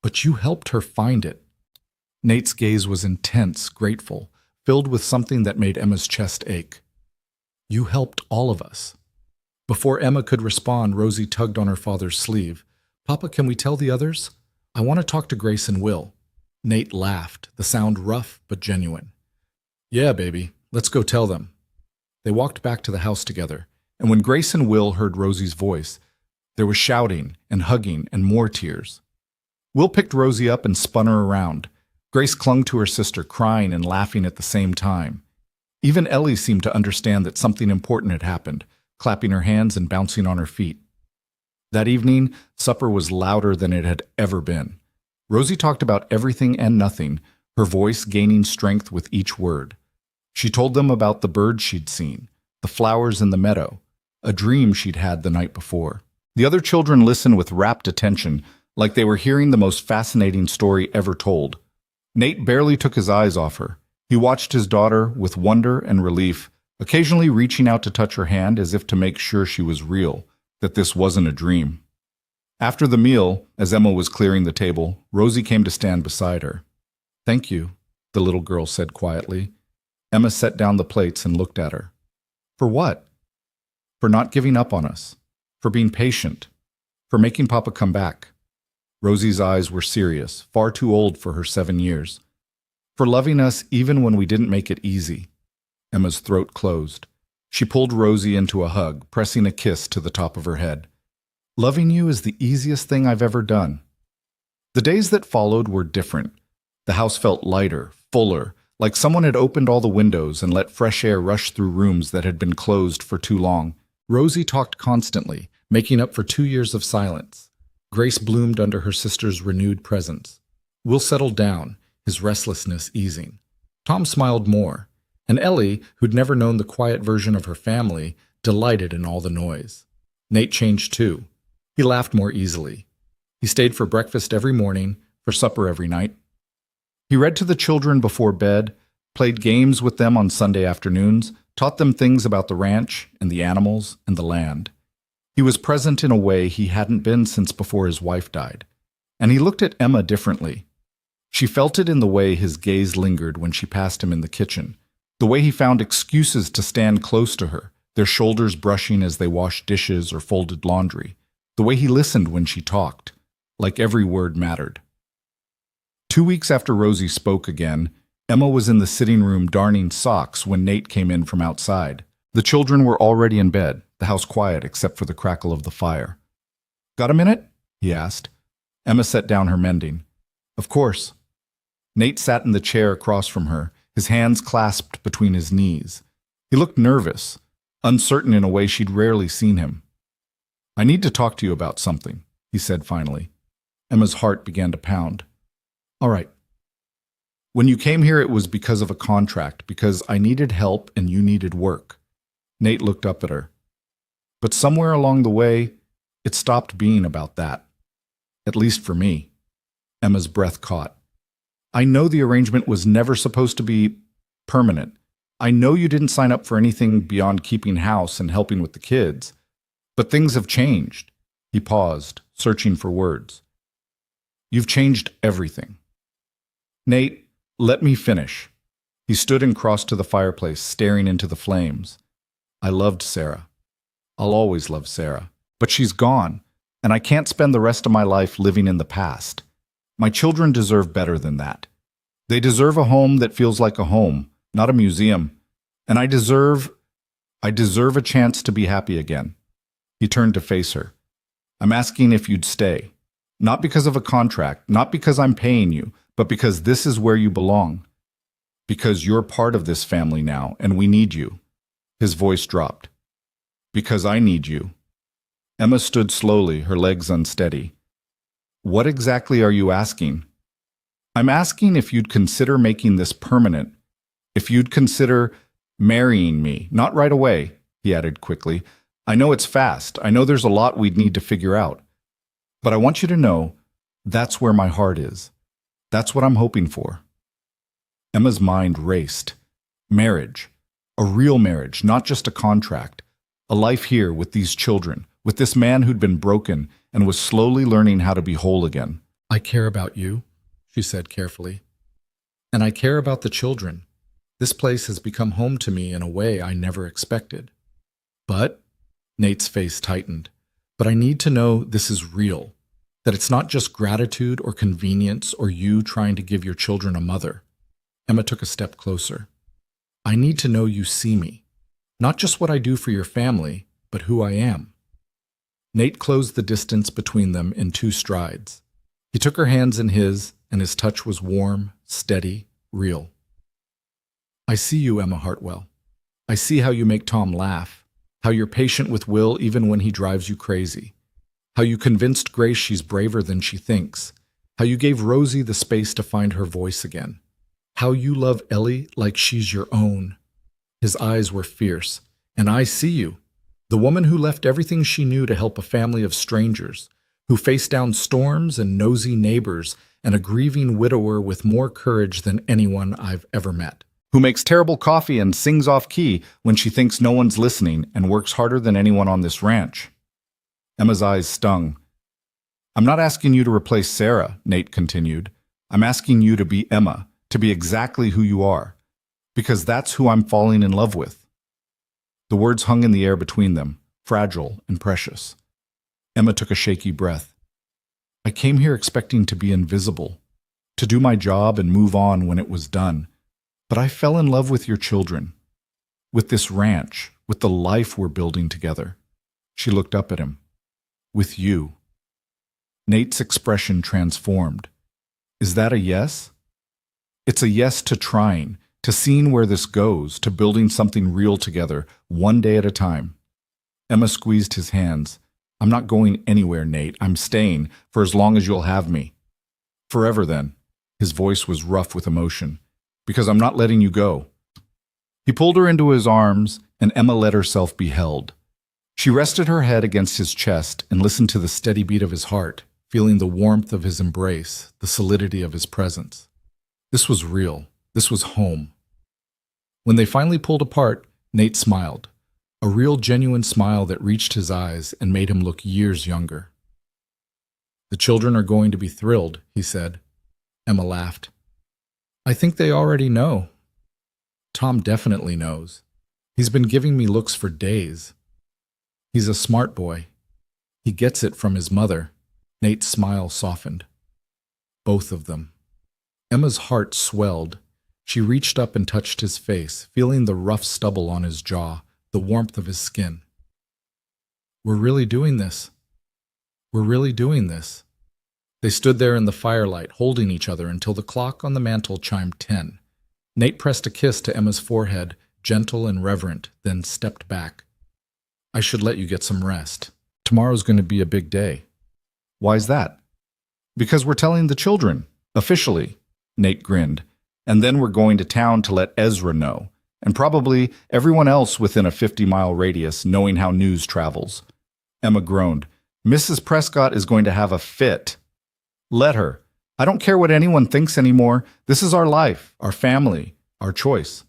But you helped her find it." Nate's gaze was intense, grateful, filled with something that made Emma's chest ache. "You helped all of us." Before Emma could respond, Rosie tugged on her father's sleeve. "Papa, can we tell the others? I want to talk to Grace and Will." Nate laughed, the sound rough but genuine. "Yeah, baby, let's go tell them." They walked back to the house together, and when Grace and Will heard Rosie's voice, there was shouting and hugging and more tears. Will picked Rosie up and spun her around. Grace clung to her sister, crying and laughing at the same time. Even Ellie seemed to understand that something important had happened, clapping her hands and bouncing on her feet. That evening, supper was louder than it had ever been. Rosie talked about everything and nothing, her voice gaining strength with each word. She told them about the birds she'd seen, the flowers in the meadow, a dream she'd had the night before. The other children listened with rapt attention, like they were hearing the most fascinating story ever told. Nate barely took his eyes off her. He watched his daughter with wonder and relief, occasionally reaching out to touch her hand as if to make sure she was real, that this wasn't a dream. After the meal, as Emma was clearing the table, Rosie came to stand beside her. "Thank you," the little girl said quietly. Emma set down the plates and looked at her. "For what?" "For not giving up on us. For being patient. For making Papa come back." Rosie's eyes were serious, far too old for her 7 years. "For loving us even when we didn't make it easy." Emma's throat closed. She pulled Rosie into a hug, pressing a kiss to the top of her head. "Loving you is the easiest thing I've ever done." The days that followed were different. The house felt lighter, fuller, like someone had opened all the windows and let fresh air rush through rooms that had been closed for too long. Rosie talked constantly, making up for 2 years of silence. Grace bloomed under her sister's renewed presence. Will settled down, his restlessness easing. Tom smiled more, and Ellie, who'd never known the quiet version of her family, delighted in all the noise. Nate changed too. He laughed more easily. He stayed for breakfast every morning, for supper every night. He read to the children before bed, played games with them on Sunday afternoons, taught them things about the ranch and the animals and the land. He was present in a way he hadn't been since before his wife died. And he looked at Emma differently. She felt it in the way his gaze lingered when she passed him in the kitchen, the way he found excuses to stand close to her, their shoulders brushing as they washed dishes or folded laundry, the way he listened when she talked, like every word mattered. 2 weeks after Rosie spoke again, Emma was in the sitting room darning socks when Nate came in from outside. The children were already in bed, the house quiet except for the crackle of the fire. "Got a minute?" he asked. Emma set down her mending. "Of course." Nate sat in the chair across from her, his hands clasped between his knees. He looked nervous, uncertain in a way she'd rarely seen him. "I need to talk to you about something," he said finally. Emma's heart began to pound. "All right." When you came here, it was because of a contract, because I needed help and you needed work. Nate looked up at her. But somewhere along the way, it stopped being about that. At least for me. Emma's breath caught. I know the arrangement was never supposed to be permanent. I know you didn't sign up for anything beyond keeping house and helping with the kids. But things have changed. He paused, searching for words. You've changed everything. Nate, let me finish. He stood and crossed to the fireplace, staring into the flames. I loved Sarah. I'll always love Sarah. But she's gone, and I can't spend the rest of my life living in the past. My children deserve better than that. They deserve a home that feels like a home, not a museum. And I deserve a chance to be happy again. He turned to face her. I'm asking if you'd stay. Not because of a contract, not because I'm paying you, but because this is where you belong. Because you're part of this family now, and we need you. His voice dropped. Because I need you. Emma stood slowly, her legs unsteady. What exactly are you asking? I'm asking if you'd consider making this permanent. If you'd consider marrying me, not right away, he added quickly. I know it's fast. I know there's a lot we'd need to figure out. But I want you to know that's where my heart is. That's what I'm hoping for. Emma's mind raced. Marriage. A real marriage, not just a contract. A life here with these children, with this man who'd been broken and was slowly learning how to be whole again. I care about you, she said carefully. And I care about the children. This place has become home to me in a way I never expected. But, Nate's face tightened, but I need to know this is real, that it's not just gratitude or convenience or you trying to give your children a mother. Emma took a step closer. I need to know you see me, not just what I do for your family, but who I am. Nate closed the distance between them in 2 strides. He took her hands in his, and his touch was warm, steady, real. I see you, Emma Hartwell. I see how you make Tom laugh, how you're patient with Will even when he drives you crazy, how you convinced Grace she's braver than she thinks, how you gave Rosie the space to find her voice again, how you love Ellie like she's your own. His eyes were fierce. And I see you, the woman who left everything she knew to help a family of strangers, who faced down storms and nosy neighbors and a grieving widower with more courage than anyone I've ever met, who makes terrible coffee and sings off key when she thinks no one's listening and works harder than anyone on this ranch. Emma's eyes stung. I'm not asking you to replace Sarah, Nate continued. I'm asking you to be Emma, to be exactly who you are, because that's who I'm falling in love with. The words hung in the air between them, fragile and precious. Emma took a shaky breath. I came here expecting to be invisible, to do my job and move on when it was done. But I fell in love with your children, with this ranch, with the life we're building together. She looked up at him. With you. Nate's expression transformed. Is that a yes? It's a yes to trying, to seeing where this goes, to building something real together, one day at a time. Emma squeezed his hands. I'm not going anywhere, Nate. I'm staying for as long as you'll have me. Forever, then. His voice was rough with emotion. Because I'm not letting you go. He pulled her into his arms, and Emma let herself be held. She rested her head against his chest and listened to the steady beat of his heart, feeling the warmth of his embrace, the solidity of his presence. This was real. This was home. When they finally pulled apart, Nate smiled, a real genuine smile that reached his eyes and made him look years younger. The children are going to be thrilled, he said. Emma laughed. I think they already know. Tom definitely knows. He's been giving me looks for days. He's a smart boy. He gets it from his mother. Nate's smile softened. Both of them. Emma's heart swelled. She reached up and touched his face, feeling the rough stubble on his jaw, the warmth of his skin. We're really doing this. We're really doing this. They stood there in the firelight, holding each other until the clock on the mantel chimed 10. Nate pressed a kiss to Emma's forehead, gentle and reverent, then stepped back. I should let you get some rest. Tomorrow's going to be a big day. Why's that? Because we're telling the children, officially. Nate grinned. And then we're going to town to let Ezra know, and probably everyone else within a 50-mile radius knowing how news travels. Emma groaned. Mrs. Prescott is going to have a fit. Let her. I don't care what anyone thinks anymore. This is our life, our family, our choice.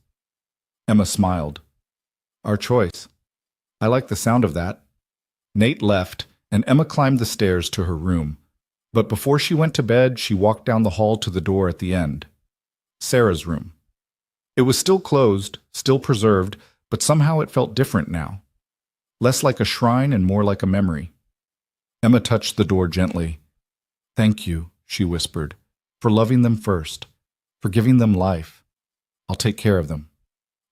Emma smiled. Our choice. I like the sound of that. Nate left, and Emma climbed the stairs to her room. But before she went to bed, she walked down the hall to the door at the end. Sarah's room. It was still closed, still preserved, but somehow it felt different now. Less like a shrine and more like a memory. Emma touched the door gently. Thank you, she whispered, for loving them first, for giving them life. I'll take care of them.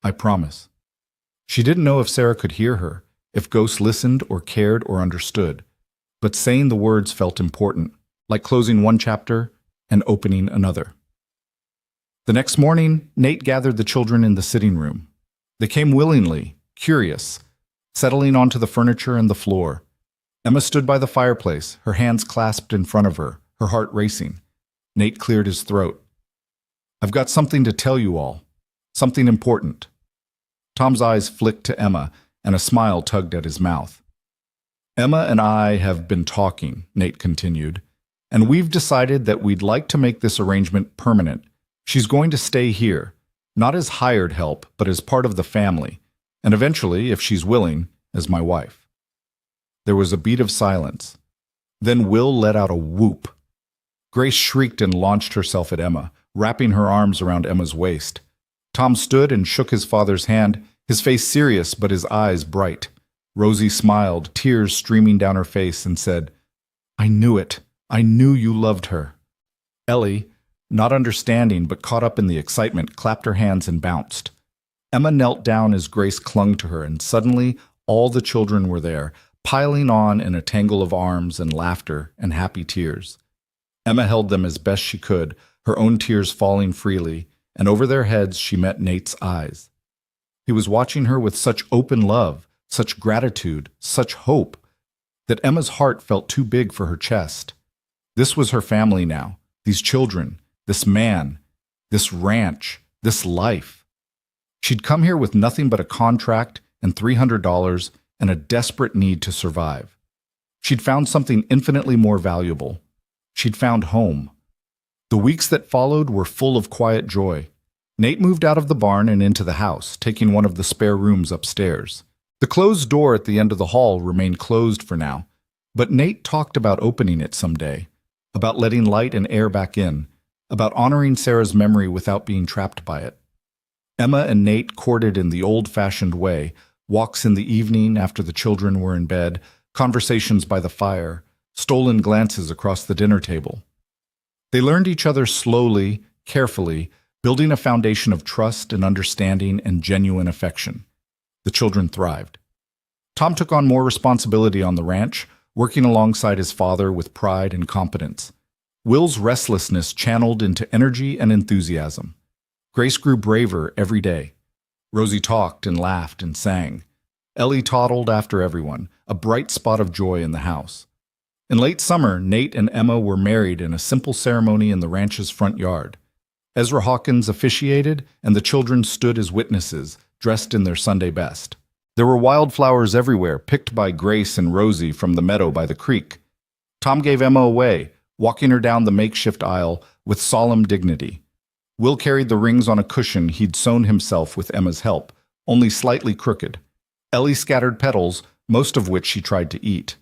I promise. She didn't know if Sarah could hear her, if ghosts listened or cared or understood, but saying the words felt important, like closing one chapter and opening another. The next morning, Nate gathered the children in the sitting room. They came willingly, curious, settling onto the furniture and the floor. Emma stood by the fireplace, her hands clasped in front of her, her heart racing. Nate cleared his throat. I've got something to tell you all. Something important. Tom's eyes flicked to Emma, and a smile tugged at his mouth. Emma and I have been talking, Nate continued, and we've decided that we'd like to make this arrangement permanent. She's going to stay here, not as hired help, but as part of the family, and eventually, if she's willing, as my wife. There was a beat of silence. Then Will let out a whoop. Grace shrieked and launched herself at Emma, wrapping her arms around Emma's waist. Tom stood and shook his father's hand, his face serious but his eyes bright. Rosie smiled, tears streaming down her face, and said, I knew it. I knew you loved her. Ellie, not understanding but caught up in the excitement, clapped her hands and bounced. Emma knelt down as Grace clung to her, and suddenly all the children were there, piling on in a tangle of arms and laughter and happy tears. Emma held them as best she could, her own tears falling freely, and over their heads she met Nate's eyes. He was watching her with such open love, such gratitude, such hope, that Emma's heart felt too big for her chest. This was her family now, these children, this man, this ranch, this life. She'd come here with nothing but a contract and $300 and a desperate need to survive. She'd found something infinitely more valuable. She'd found home. The weeks that followed were full of quiet joy. Nate moved out of the barn and into the house, taking one of the spare rooms upstairs. The closed door at the end of the hall remained closed for now, but Nate talked about opening it someday, about letting light and air back in, about honoring Sarah's memory without being trapped by it. Emma and Nate courted in the old-fashioned way, walks in the evening after the children were in bed, conversations by the fire, stolen glances across the dinner table. They learned each other slowly, carefully, building a foundation of trust and understanding and genuine affection. The children thrived. Tom took on more responsibility on the ranch, working alongside his father with pride and competence. Will's restlessness channeled into energy and enthusiasm. Grace grew braver every day. Rosie talked and laughed and sang. Ellie toddled after everyone, a bright spot of joy in the house. In late summer, Nate and Emma were married in a simple ceremony in the ranch's front yard. Ezra Hawkins officiated, and the children stood as witnesses, dressed in their Sunday best. There were wildflowers everywhere, picked by Grace and Rosie from the meadow by the creek. Tom gave Emma away, walking her down the makeshift aisle with solemn dignity. Will carried the rings on a cushion he'd sewn himself with Emma's help, only slightly crooked. Ellie scattered petals, most of which she tried to eat.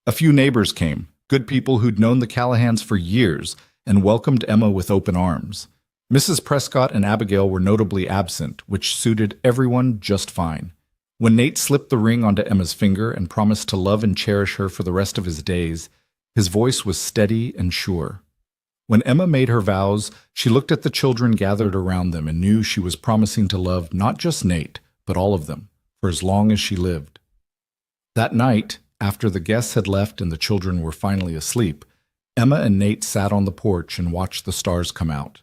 A few neighbors came, good people who'd known the Callahans for years, and welcomed Emma with open arms. Mrs. Prescott and Abigail were notably absent, which suited everyone just fine. When Nate slipped the ring onto Emma's finger and promised to love and cherish her for the rest of his days, his voice was steady and sure. When Emma made her vows, she looked at the children gathered around them and knew she was promising to love not just Nate, but all of them, for as long as she lived. That night, after the guests had left and the children were finally asleep, Emma and Nate sat on the porch and watched the stars come out.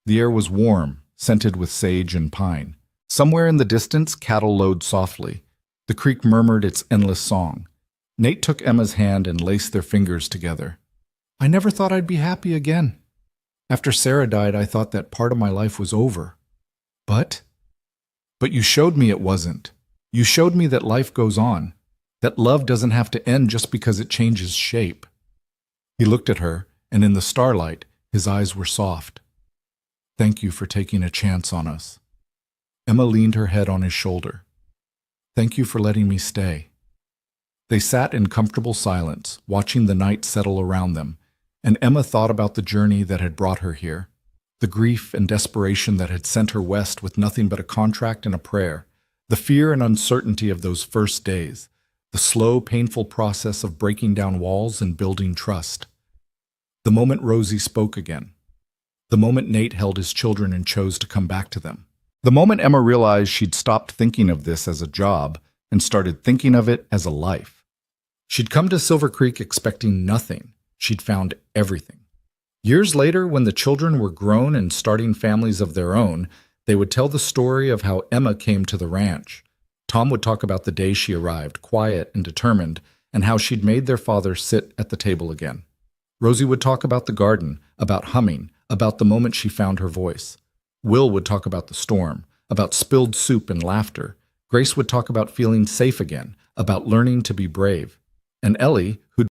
The air was warm, scented with sage and pine. Somewhere in the distance, cattle lowed softly. The creek murmured its endless song. Nate took Emma's hand and laced their fingers together. I never thought I'd be happy again. After Sarah died, I thought that part of my life was over. But? But you showed me it wasn't. You showed me that life goes on, that love doesn't have to end just because it changes shape. He looked at her, and in the starlight, his eyes were soft. Thank you for taking a chance on us. Emma leaned her head on his shoulder. Thank you for letting me stay. They sat in comfortable silence, watching the night settle around them, and Emma thought about the journey that had brought her here, the grief and desperation that had sent her west with nothing but a contract and a prayer, the fear and uncertainty of those first days, the slow, painful process of breaking down walls and building trust. The moment Rosie spoke again. The moment Nate held his children and chose to come back to them. The moment Emma realized she'd stopped thinking of this as a job and started thinking of it as a life. She'd come to Silver Creek expecting nothing. She'd found everything. Years later, when the children were grown and starting families of their own, they would tell the story of how Emma came to the ranch. Tom would talk about the day she arrived, quiet and determined, and how she'd made their father sit at the table again. Rosie would talk about the garden, about humming, about the moment she found her voice. Will would talk about the storm, about spilled soup and laughter. Grace would talk about feeling safe again, about learning to be brave. And Ellie, who'd